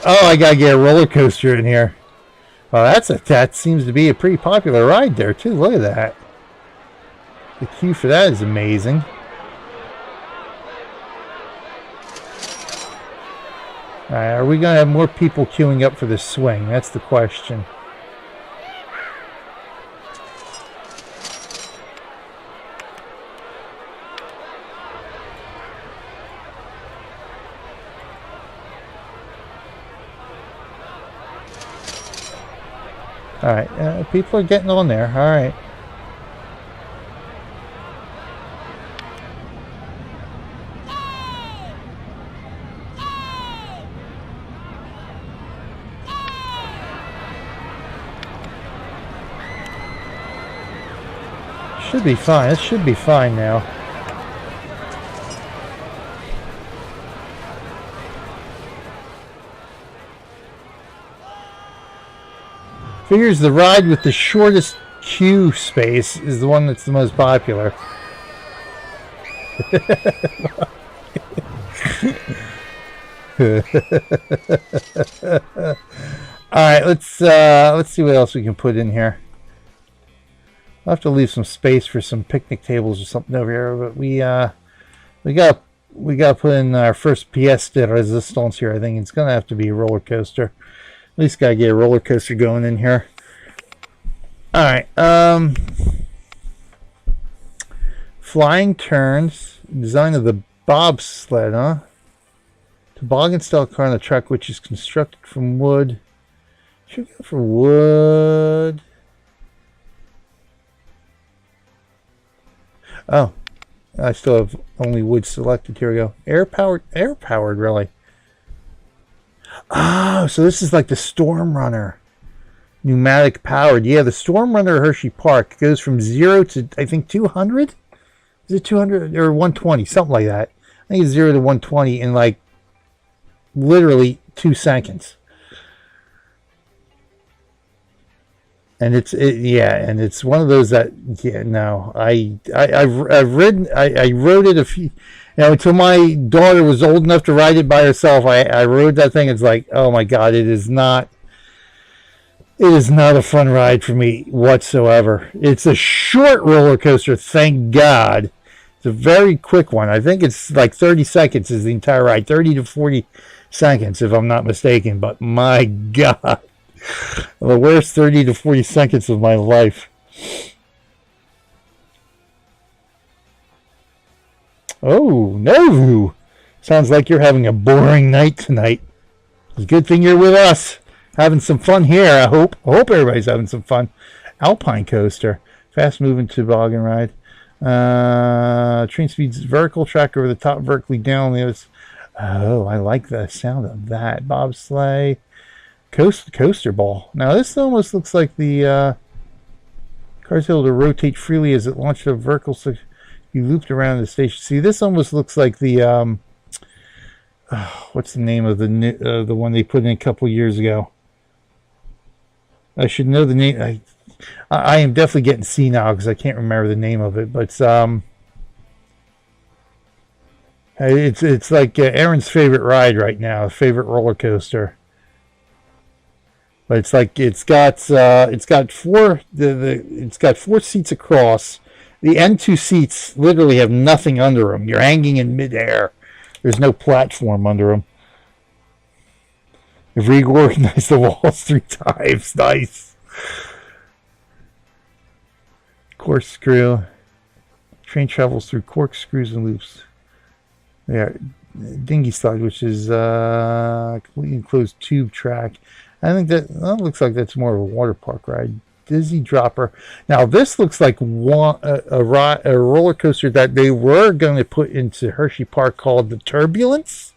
Oh, I gotta get a roller coaster in here. Well, that seems to be a pretty popular ride there too. Look at that. The queue for that is amazing. Alright, are we gonna have more people queuing up for this swing? That's the question. Alright, people are getting on there. Alright. Should be fine. It should be fine now. Figures the ride with the shortest queue space is the one that's the most popular. All right, let's see what else we can put in here. I'll have to leave some space for some picnic tables or something over here, but we got to put in our first pièce de résistance here. I think it's gonna have to be a roller coaster. At least gotta get a roller coaster going in here. All right, flying turns, design of the bobsled, huh? Toboggan style car on the track, which is constructed from wood. Should go for wood. Oh, I still have only wood selected. Here we go. Air powered, really. Oh, so this is like the Storm Runner. Pneumatic powered. Yeah, the Storm Runner Hershey Park goes from 0 to, I think, 200? Is it 200 or 120? Something like that. I think it's 0 to 120 in like literally 2 seconds. And it's one of those that I rode it a few, until my daughter was old enough to ride it by herself. I rode that thing. It's like, oh my God, it is not a fun ride for me whatsoever. It's a short roller coaster, thank God. It's a very quick one. I think it's like 30 seconds is the entire ride, 30 to 40 seconds if I'm not mistaken. But my God. The worst 30 to 40 seconds of my life. Oh, no! Sounds like you're having a boring night tonight. It's a good thing you're with us. Having some fun here, I hope. I hope everybody's having some fun. Alpine coaster. Fast moving toboggan ride. Train speeds vertical, track over the top, vertically down. Oh, I like the sound of that. Bobsleigh. Coaster ball. Now this almost looks like the car's able to rotate freely as it launched a vertical, so you looped around the station. See, this almost looks like the what's the name of the one they put in a couple years ago? I should know the name. I am definitely getting senile because I can't remember the name of it, but it's like Aaron's favorite ride right now, favorite roller coaster. But it's like it's got 4 seats across. The end 2 seats literally have nothing under them. You're hanging in midair. There's no platform under them. They've reorganized the walls 3 times. Nice. Corkscrew. Train travels through corkscrews and loops. Yeah, dinghy slide, which is completely enclosed tube track. I think that looks like that's more of a water park ride. Dizzy dropper. Now this looks like a roller coaster that they were going to put into Hershey Park called the Turbulence.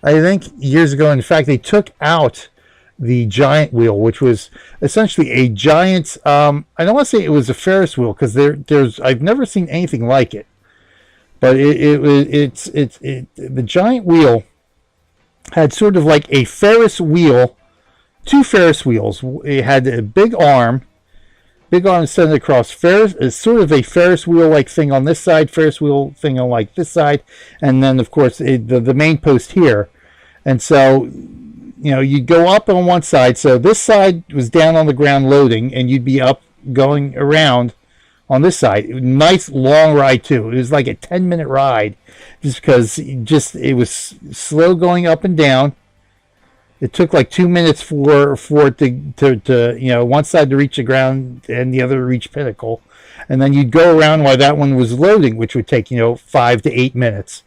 I think years ago. In fact, they took out the giant wheel, which was essentially a giant. I don't want to say it was a Ferris wheel because there's I've never seen anything like it. But the giant wheel had sort of like a Ferris wheel, two Ferris wheels. It had a big arm extended across. Ferris is sort of a Ferris wheel like thing on this side, Ferris wheel thing on like this side, and then of course the main post here. And so, you know, you'd go up on one side. So this side was down on the ground loading, and you'd be up going around on this side. Nice long ride too. It was like a 10-minute ride, just because it was slow going up and down. It took like 2 minutes for it to you know, one side to reach the ground and the other to reach pinnacle, and then you'd go around while that one was loading, which would take, you know, 5 to 8 minutes.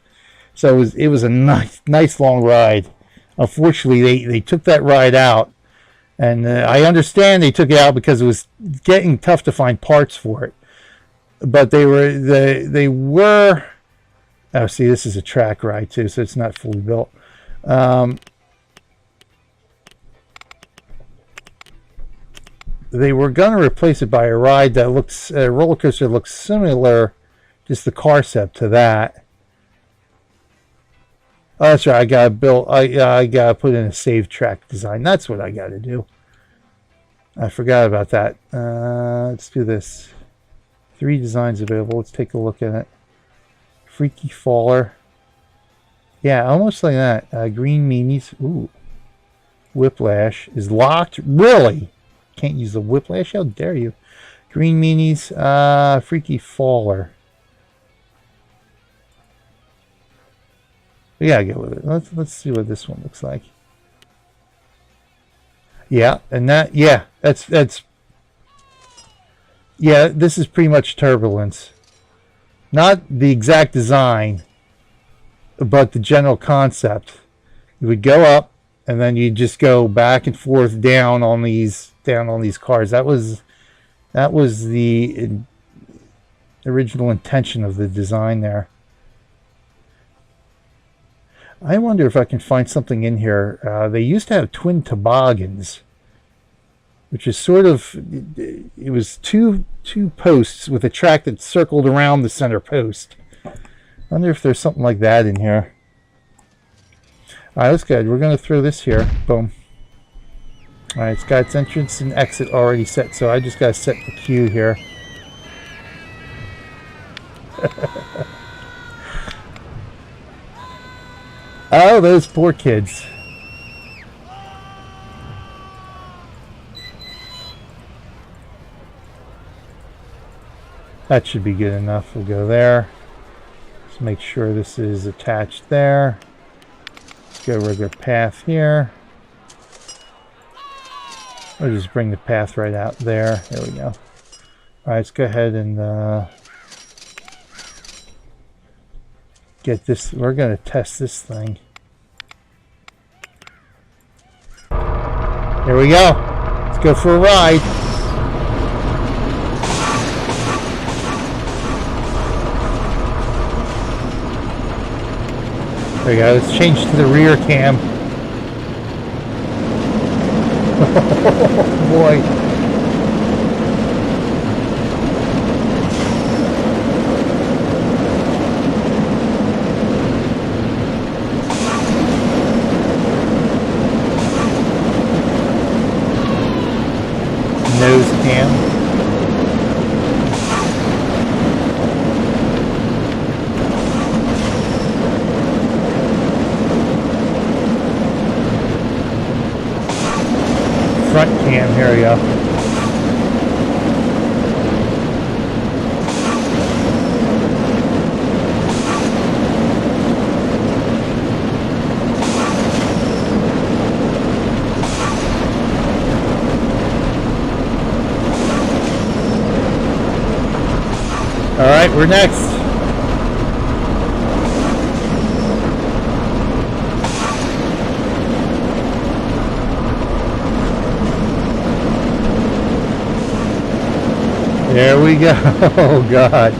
So it was a nice long ride. Unfortunately, they took that ride out, and I understand they took it out because it was getting tough to find parts for it. But they were. Oh, see, this is a track ride too, so it's not fully built. They were going to replace it by a ride that a roller coaster looks similar, just the concept to that. Oh, that's right. I gotta put in a save track design. That's what I gotta do. I forgot about that. Let's do this. 3 designs available. Let's take a look at it. Freaky Faller. Yeah, almost like that. Green Meanies. Ooh. Whiplash is locked. Really? Can't use the Whiplash? How dare you? Green Meanies. Freaky Faller. We gotta go with it. Let's see what this one looks like. Yeah, and that's yeah, this is pretty much Turbulence. Not the exact design, but the general concept. You would go up, and then you just go back and forth down on these cars. That was the original intention of the design there. I wonder if I can find something in here. They used to have twin toboggans, which is sort of, it was two posts with a track that circled around the center post. I wonder if there's something like that in here. All right, that's good. We're going to throw this here. Boom. All right, it's got its entrance and exit already set, so I just got to set the queue here. Oh, those poor kids. That should be good enough. We'll go there. Let's make sure this is attached there. Let's go regular path here. I'll just bring the path right out there. There we go. All right, let's go ahead and get this. We're going to test this thing. Here we go. Let's go for a ride. There we go. Let's change to the rear cam. Oh boy. Nose cam. Front cam, here we go. All right, we're next. There we go. Oh, God.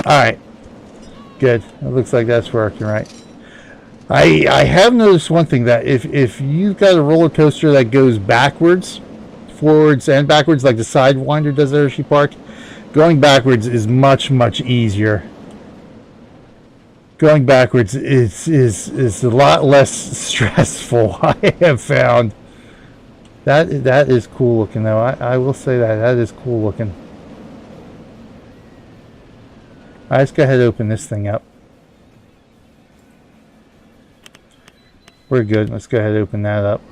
Alright. Good. It looks like that's working right. I have noticed one thing, that if you've got a roller coaster that goes backwards, forwards and backwards, like the Sidewinder does at Hershey Park, going backwards is much easier. Going backwards is a lot less stressful, I have found. That is cool looking, though. I will say that is cool looking. Alright, let's go ahead and open this thing up. We're good. Let's go ahead and open that up.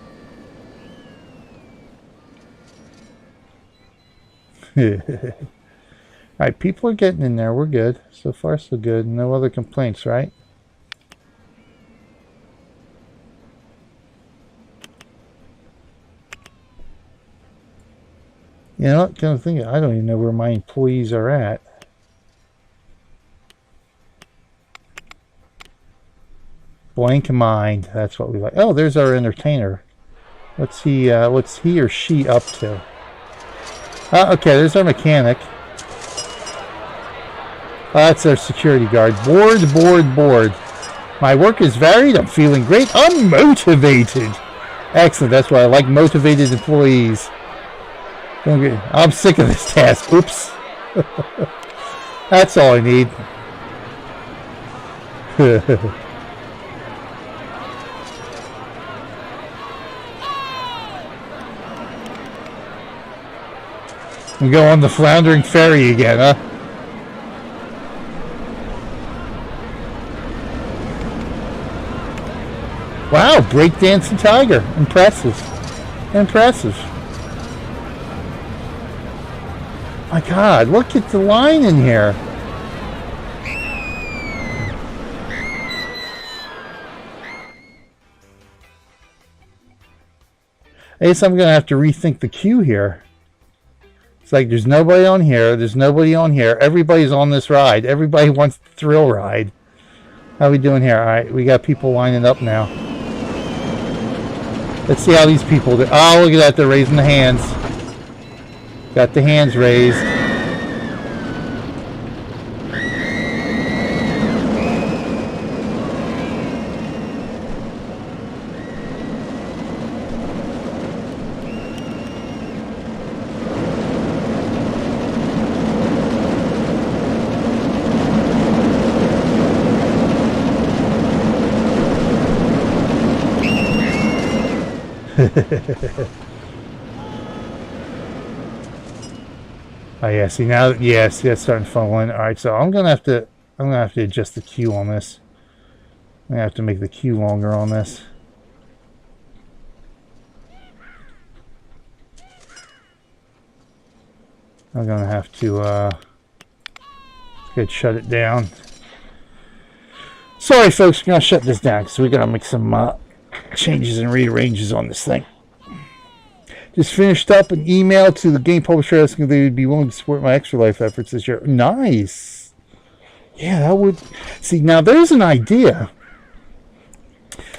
Alright, people are getting in there. We're good. So far, so good. No other complaints, right? You know what? Kind of thinking, I don't even know where my employees are at. Blank mind. That's what we like. Oh, there's our entertainer. What's he or she up to? Okay, there's our mechanic. That's our security guard. Bored. My work is varied. I'm feeling great. I'm motivated. Excellent. That's why I like motivated employees. I'm sick of this task. Oops. That's all I need. We go on the floundering ferry again, huh? Wow, breakdancing tiger. Impressive. My God, look at the line in here. I guess I'm going to have to rethink the queue here. It's like there's nobody on here. Everybody's on this ride. Everybody wants the thrill ride. How are we doing here? All right, we got people lining up now. Let's see how these people do. Oh, look at that. They're raising the hands. Got the hands raised. Oh yeah, see now, yes, that's starting to funnel in. All right, so I'm gonna have to adjust the queue on this. I'm gonna have to make the queue longer on this. I'm gonna have to shut it down. Sorry, folks, we're gonna shut this down because we gotta make some changes and rearranges on this thing. Just finished up an email to the game publisher asking if they would be willing to support my Extra Life efforts this year. Nice. Yeah, that would. See, now there's an idea.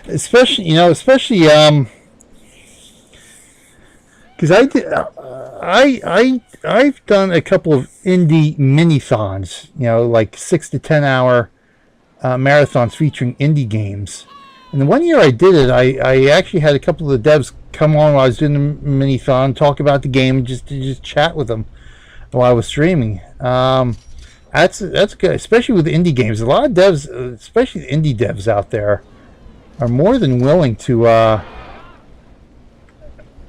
Especially because I've done a couple of indie mini-thons, like 6 to 10 hour marathons featuring indie games. And the one year I did it, I actually had a couple of the devs come on while I was doing the mini-thon, talk about the game, and just chat with them while I was streaming. That's good, especially with indie games. A lot of devs, especially the indie devs out there, are more than willing to go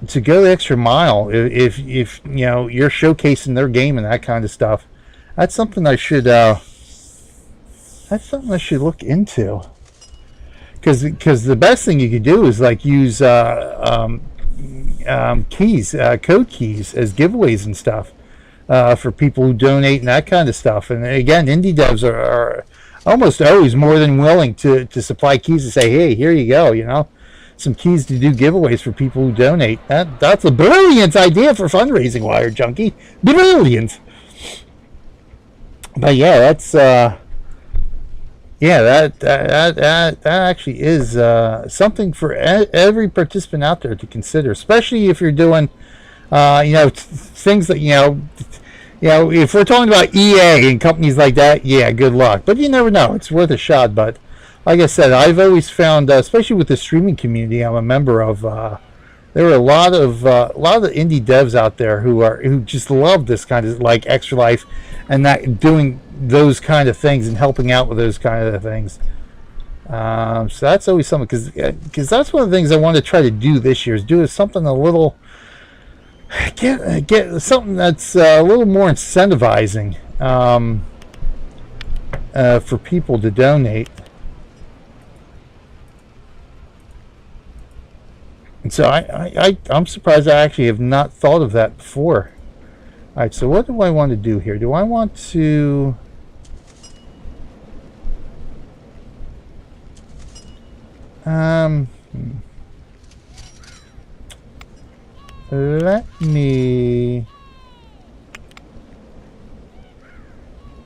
the extra mile if you're showcasing their game and that kind of stuff. That's something I should look into. Because the best thing you could do is like use keys, code keys as giveaways and stuff for people who donate and that kind of stuff. And again, indie devs are almost always more than willing to supply keys to say, hey, here you go, some keys to do giveaways for people who donate. That's a brilliant idea for fundraising, Wire Junkie. Brilliant. But yeah, that's yeah, that actually is something for every participant out there to consider, especially if you're doing things that if we're talking about EA and companies like that, yeah, good luck. But you never know; it's worth a shot. But like I said, I've always found, especially with the streaming community I'm a member of, there are a lot of the indie devs out there who just love this kind of like Extra Life and that doing those kind of things and helping out with those kind of things. So that's always something because that's one of the things I want to try to do this year is do something a little get something that's a little more incentivizing for people to donate. And so I'm surprised I actually have not thought of that before. All right, so what do I want to do here? Do I want to... let me...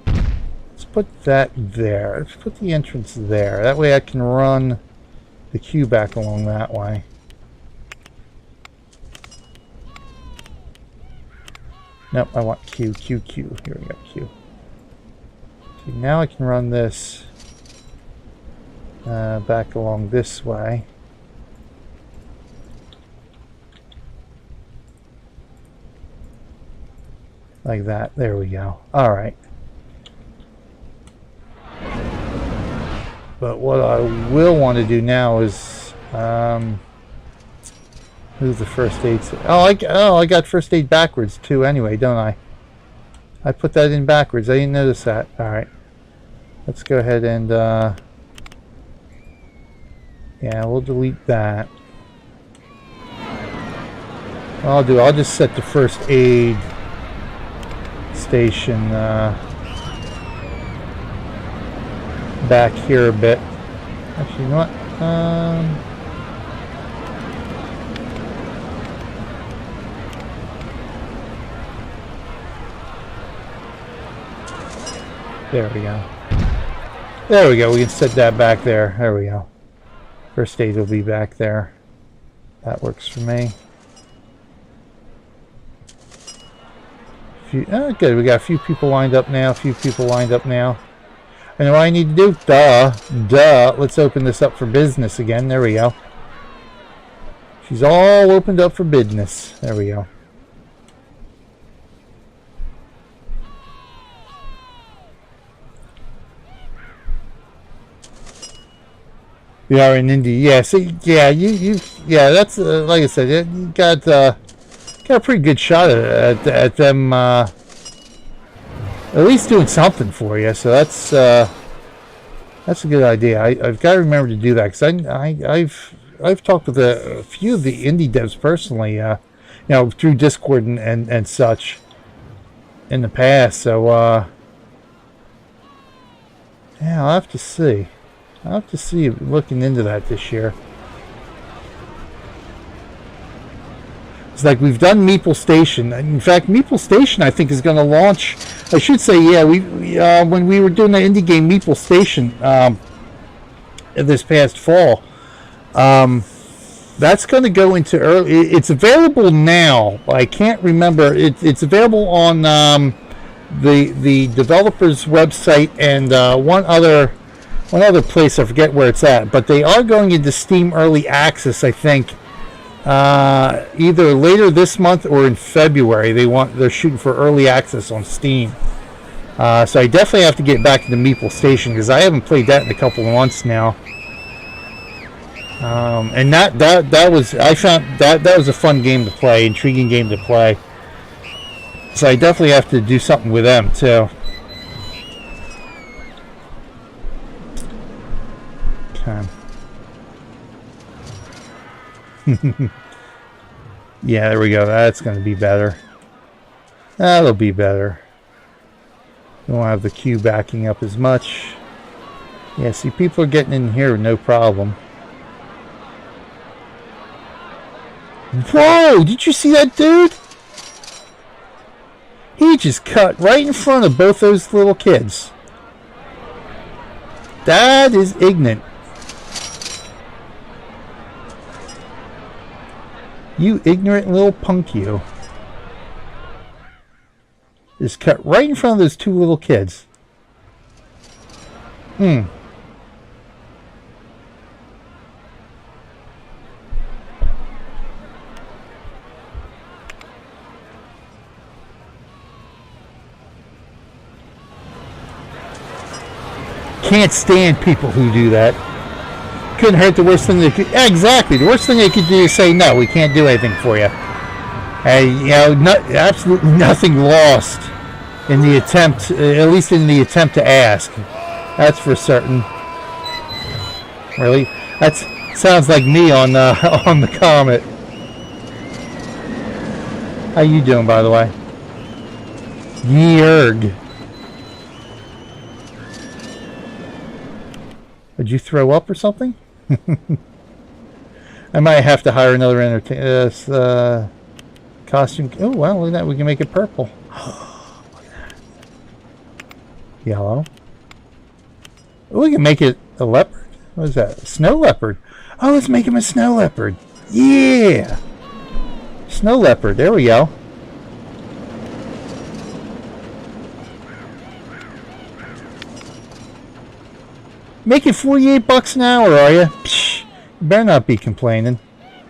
Let's put that there. Let's put the entrance there. That way I can run the queue back along that way. Nope, I want Q. Here we go, Q. See, now I can run this back along this way. Like that. There we go. Alright. But what I will want to do now is move the first aid. I got first aid backwards too anyway, don't I? I put that in backwards. I didn't notice that. Alright. Let's go ahead and yeah, we'll delete that. What I'll just set the first aid station back here a bit. Actually, you know what? There we go. There we go. We can set that back there. There we go. First aid will be back there. That works for me. Good. We got a few people lined up now. And what I need to do? Duh. Let's open this up for business again. There we go. She's all opened up for business. There we go. We are in Indy. Yeah, see, yeah, yeah, that's, like I said, you got a pretty good shot at them, at least doing something for you, so that's a good idea. I've got to remember to do that, because I've talked with a few of the indie devs personally, through Discord and such in the past, so, yeah, I'll have to see. Looking into that this year. It's like we've done Meeple Station. In fact, Meeple Station I think is going to launch. I should say, yeah, we when we were doing the indie game Meeple Station this past fall, that's going to go into early. It's available now. I can't remember. It's available on the developer's website and one other place, I forget where it's at, but they are going into Steam Early Access, I think, either later this month or in February. They're shooting for Early Access on Steam. So I definitely have to get back to the Meeple Station because I haven't played that in a couple of months now. And that was, I found that was a fun game to play, intriguing game to play. So I definitely have to do something with them too. Yeah, there we go. That's going to be better. That'll be better. We won't have the queue backing up as much. Yeah, see, people are getting in here no problem. Whoa! Did you see that dude? He he just cut right in front of both those little kids. That is ignorant. You ignorant little punk, you. Just cut right in front of those two little kids. Can't stand people who do that. Couldn't hurt. The worst thing they could... Exactly. The worst thing they could do is say, no, we can't do anything for you. You know, absolutely nothing lost in the attempt, at least in the attempt to ask. That's for certain. Really? That sounds like me on the comment. How you doing, by the way? Yerg. Did you throw up or something? I might have to hire another costume. Oh, well, look at that. We can make it purple. Look at that. Yellow. Oh, we can make it a leopard. What is that? A snow leopard. Oh, let's make him a snow leopard. Yeah. Snow leopard. There we go. Making $48 an hour, are you? Psh, you better not be complaining.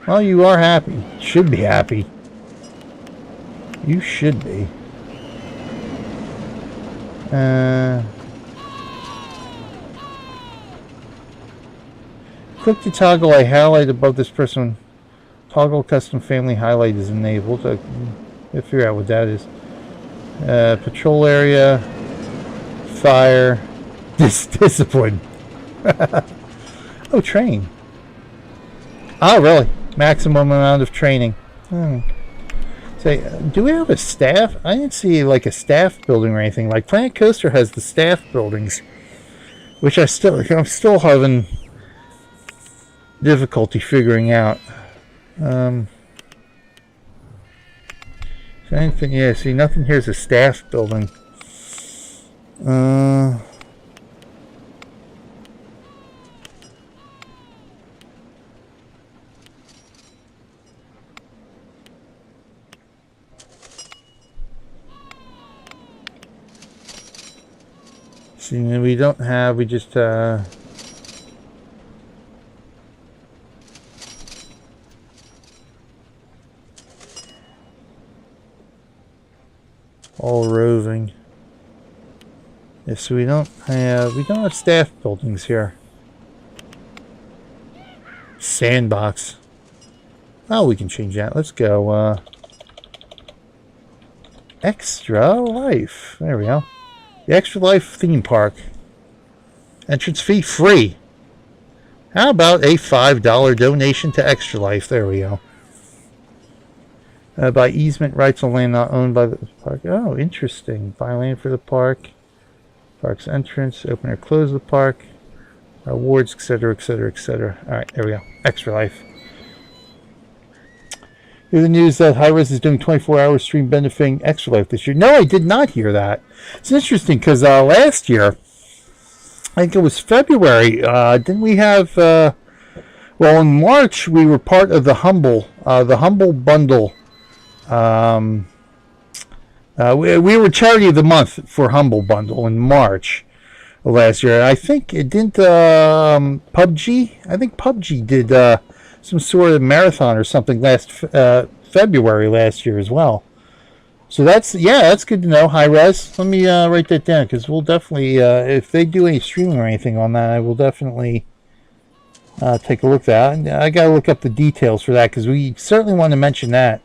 Well, you are happy. Should be happy. You should be. Click to toggle a highlight above this person. Toggle custom family highlight is enabled. I'll figure out what that is. Patrol area. Fire. Discipline. Oh, train. Oh, really? Maximum amount of training. Say, do we have a staff? I didn't see like a staff building or anything. Like Planet Coaster has the staff buildings, which I'm still having difficulty figuring out. Anything? Yeah. See, nothing here is a staff building. See, we don't have, we just, all roving. Yes, so we don't have staff buildings here. Sandbox. Oh, we can change that. Let's go, Extra Life. There we go. The Extra Life theme park. Entrance fee free. How about a $5 donation to Extra Life? There we go. By easement rights on land not owned by the park. Oh, interesting. Buy land for the park. Park's entrance. Open or close the park. Awards, etc., etc., etc. Alright, there we go. Extra Life. Hear the news that Hi-Res is doing 24-hour stream benefiting Extra Life this year. No, I did not hear that. It's interesting because last year, I think it was February, didn't we have, well, in March, we were part of the Humble bundle. We were Charity of the Month for Humble Bundle in March of last year. I think it didn't, PUBG? I think PUBG did, some sort of marathon or something last February last year as well. So that's good to know. Hi-Res. Let me write that down because we'll definitely, if they do any streaming or anything on that, I will definitely take a look at that. And I got to look up the details for that because we certainly want to mention that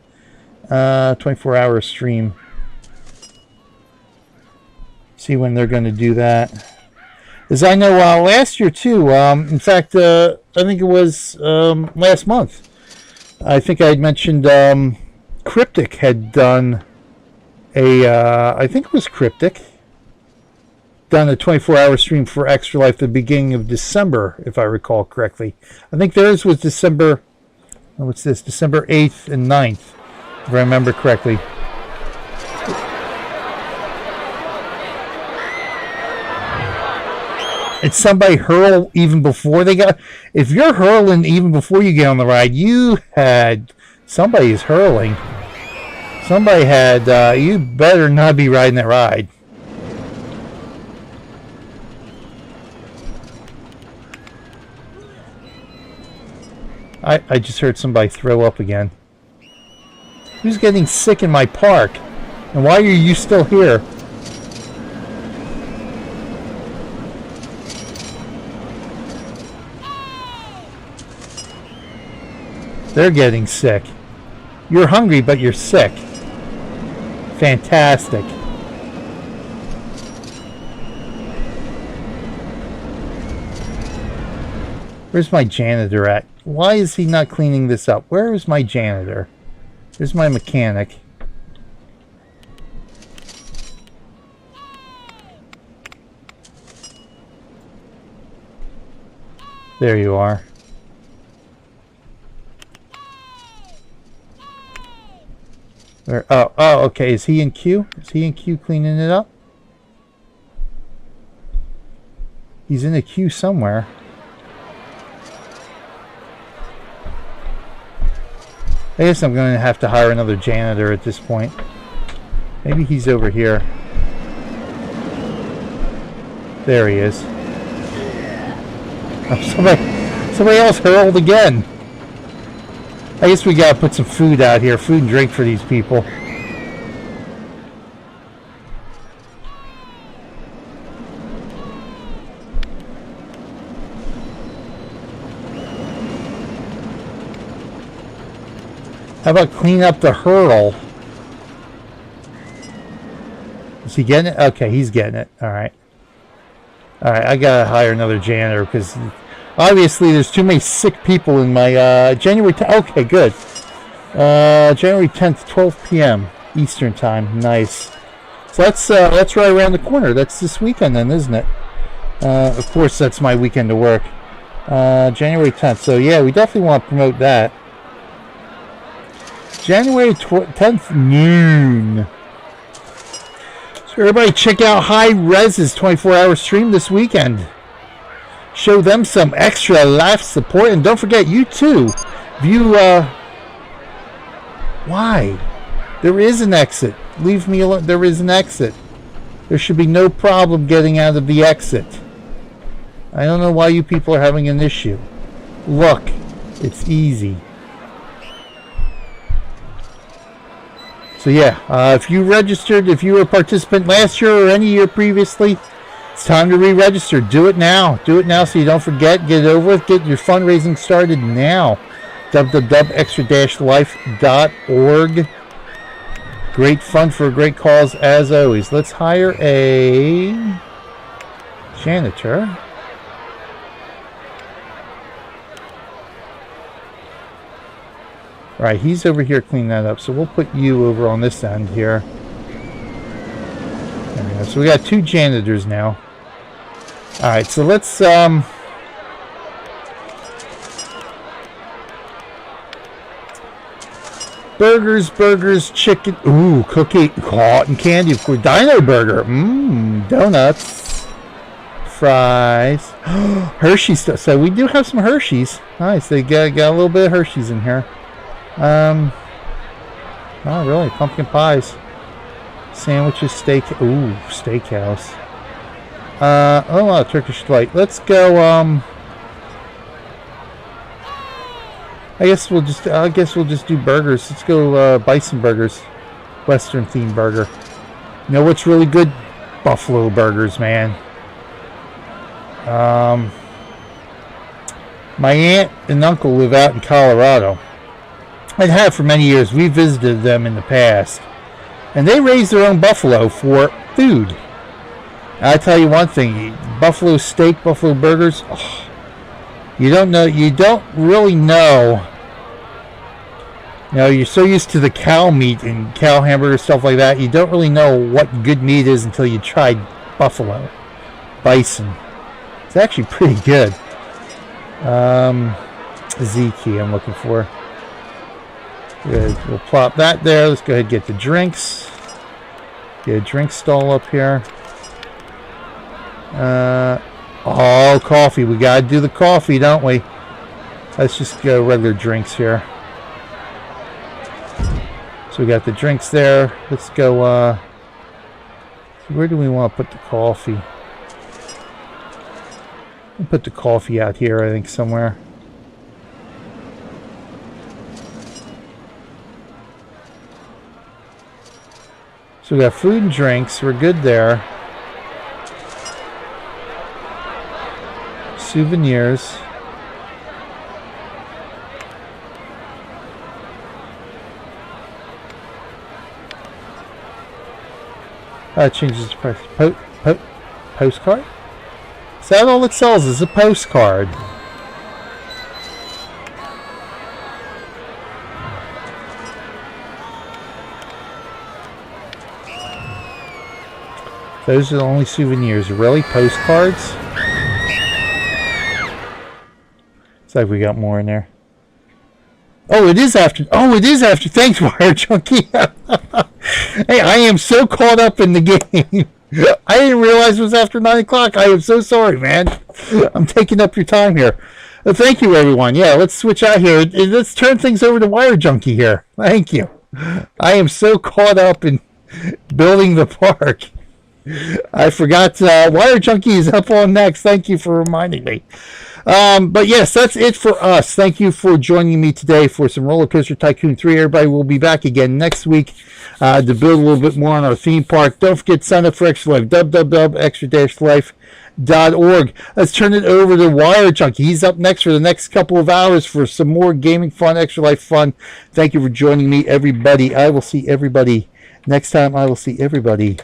24-hour stream. See when they're going to do that. As I know, last year too. In fact, I think it was last month. I think I had mentioned Cryptic had done I think it was Cryptic, done a 24-hour stream for Extra Life at the beginning of December, if I recall correctly. I think theirs was December 8th and 9th, if I remember correctly. Did somebody hurl even before they got? If you're hurling even before you get on the ride, you had somebody is hurling. Somebody had. You better not be riding that ride. I just heard somebody throw up again. Who's getting sick in my park? And why are you still here? They're getting sick. You're hungry, but you're sick. Fantastic. Where's my janitor at? Why is he not cleaning this up? Where is my janitor? There's my mechanic. There you are. Where, oh, okay. Is he in queue? Is he in queue cleaning it up? He's in a queue somewhere. I guess I'm going to have to hire another janitor at this point. Maybe he's over here. There he is. Oh, somebody else hurled again. I guess we gotta put some food out here, food and drink for these people. How about clean up the hurl? Is he getting it? Okay, he's getting it. Alright. Alright, I gotta hire another janitor because obviously there's too many sick people in my January 10th. Okay, good. January 10th, 12 p.m. Eastern time. Nice. So that's right around the corner. That's this weekend then, isn't it? Of course, that's my weekend to work. January 10th. So yeah, we definitely want to promote that. January 10th, noon. So everybody check out High Res's 24-hour stream this weekend. Show them some extra live support. And don't forget, you too. If you, why? There is an exit. Leave me alone. There is an exit. There should be no problem getting out of the exit. I don't know why you people are having an issue. Look, it's easy. So yeah, if you registered, if you were a participant last year or any year previously, it's time to re-register. Do it now. Do it now so you don't forget. Get it over with. Get your fundraising started now. www.extra-life.org. Great fun for a great cause as always. Let's hire a janitor. All right, he's over here cleaning that up. So we'll put you over on this end here. There we go. So we got two janitors now. All right, so let's burgers, chicken, ooh, cookie, cotton candy, of course, dino burger, donuts, fries, Hershey stuff. So we do have some Hershey's. Nice, they got a little bit of Hershey's in here. Oh, really? Pumpkin pies, sandwiches, steakhouse. Oh, Turkish delight. Let's go. I guess we'll just do burgers. Let's go bison burgers, Western themed burger. You know what's really good? Buffalo burgers, man. My aunt and uncle live out in Colorado. I've had for many years. We visited them in the past, and they raise their own buffalo for food. I tell you one thing: buffalo steak, buffalo burgers. Oh, you don't really know. You know, you're so used to the cow meat and cow hamburger stuff like that. You don't really know what good meat is until you try buffalo, bison. It's actually pretty good. Z key I'm looking for. Good. We'll plop that there. Let's go ahead and get the drinks. Get a drink stall up here. Oh, Oh, coffee. We got to do the coffee, don't we? Let's just go regular drinks here. So we got the drinks there. Let's go, where do we want to put the coffee? We'll put the coffee out here, I think, somewhere. So we got food and drinks. We're good there. Souvenirs. Changes the price. Postcard? Is that all it sells? Is a postcard? Those are the only souvenirs. Really? Postcards? Looks like we got more in there. Oh, it is after. Oh, it is after. Thanks, Wire Junkie. Hey, I am so caught up in the game. I didn't realize it was after 9 o'clock. I am so sorry, man. I'm taking up your time here. Thank you, everyone. Yeah, let's switch out here. Let's turn things over to Wire Junkie here. Thank you. I am so caught up in building the park. I forgot Wire Junkie is up on next. Thank you for reminding me. But yes, that's it for us. Thank you for joining me today for some RollerCoaster Tycoon 3. Everybody will be back again next week to build a little bit more on our theme park. Don't forget to sign up for Extra Life, www.extra-life.org. Let's turn it over to Wire Junkie. He's up next for the next couple of hours for some more gaming fun, Extra Life fun. Thank you for joining me, everybody. I will see everybody next time. I will see everybody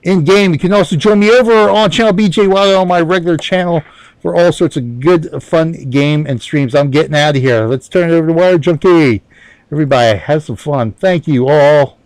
in game. You can also join me over on channel BJ Wilder on my regular channel for all sorts of good, fun game and streams. I'm getting out of here. Let's turn it over to Wire Junkie. Everybody, have some fun. Thank you all.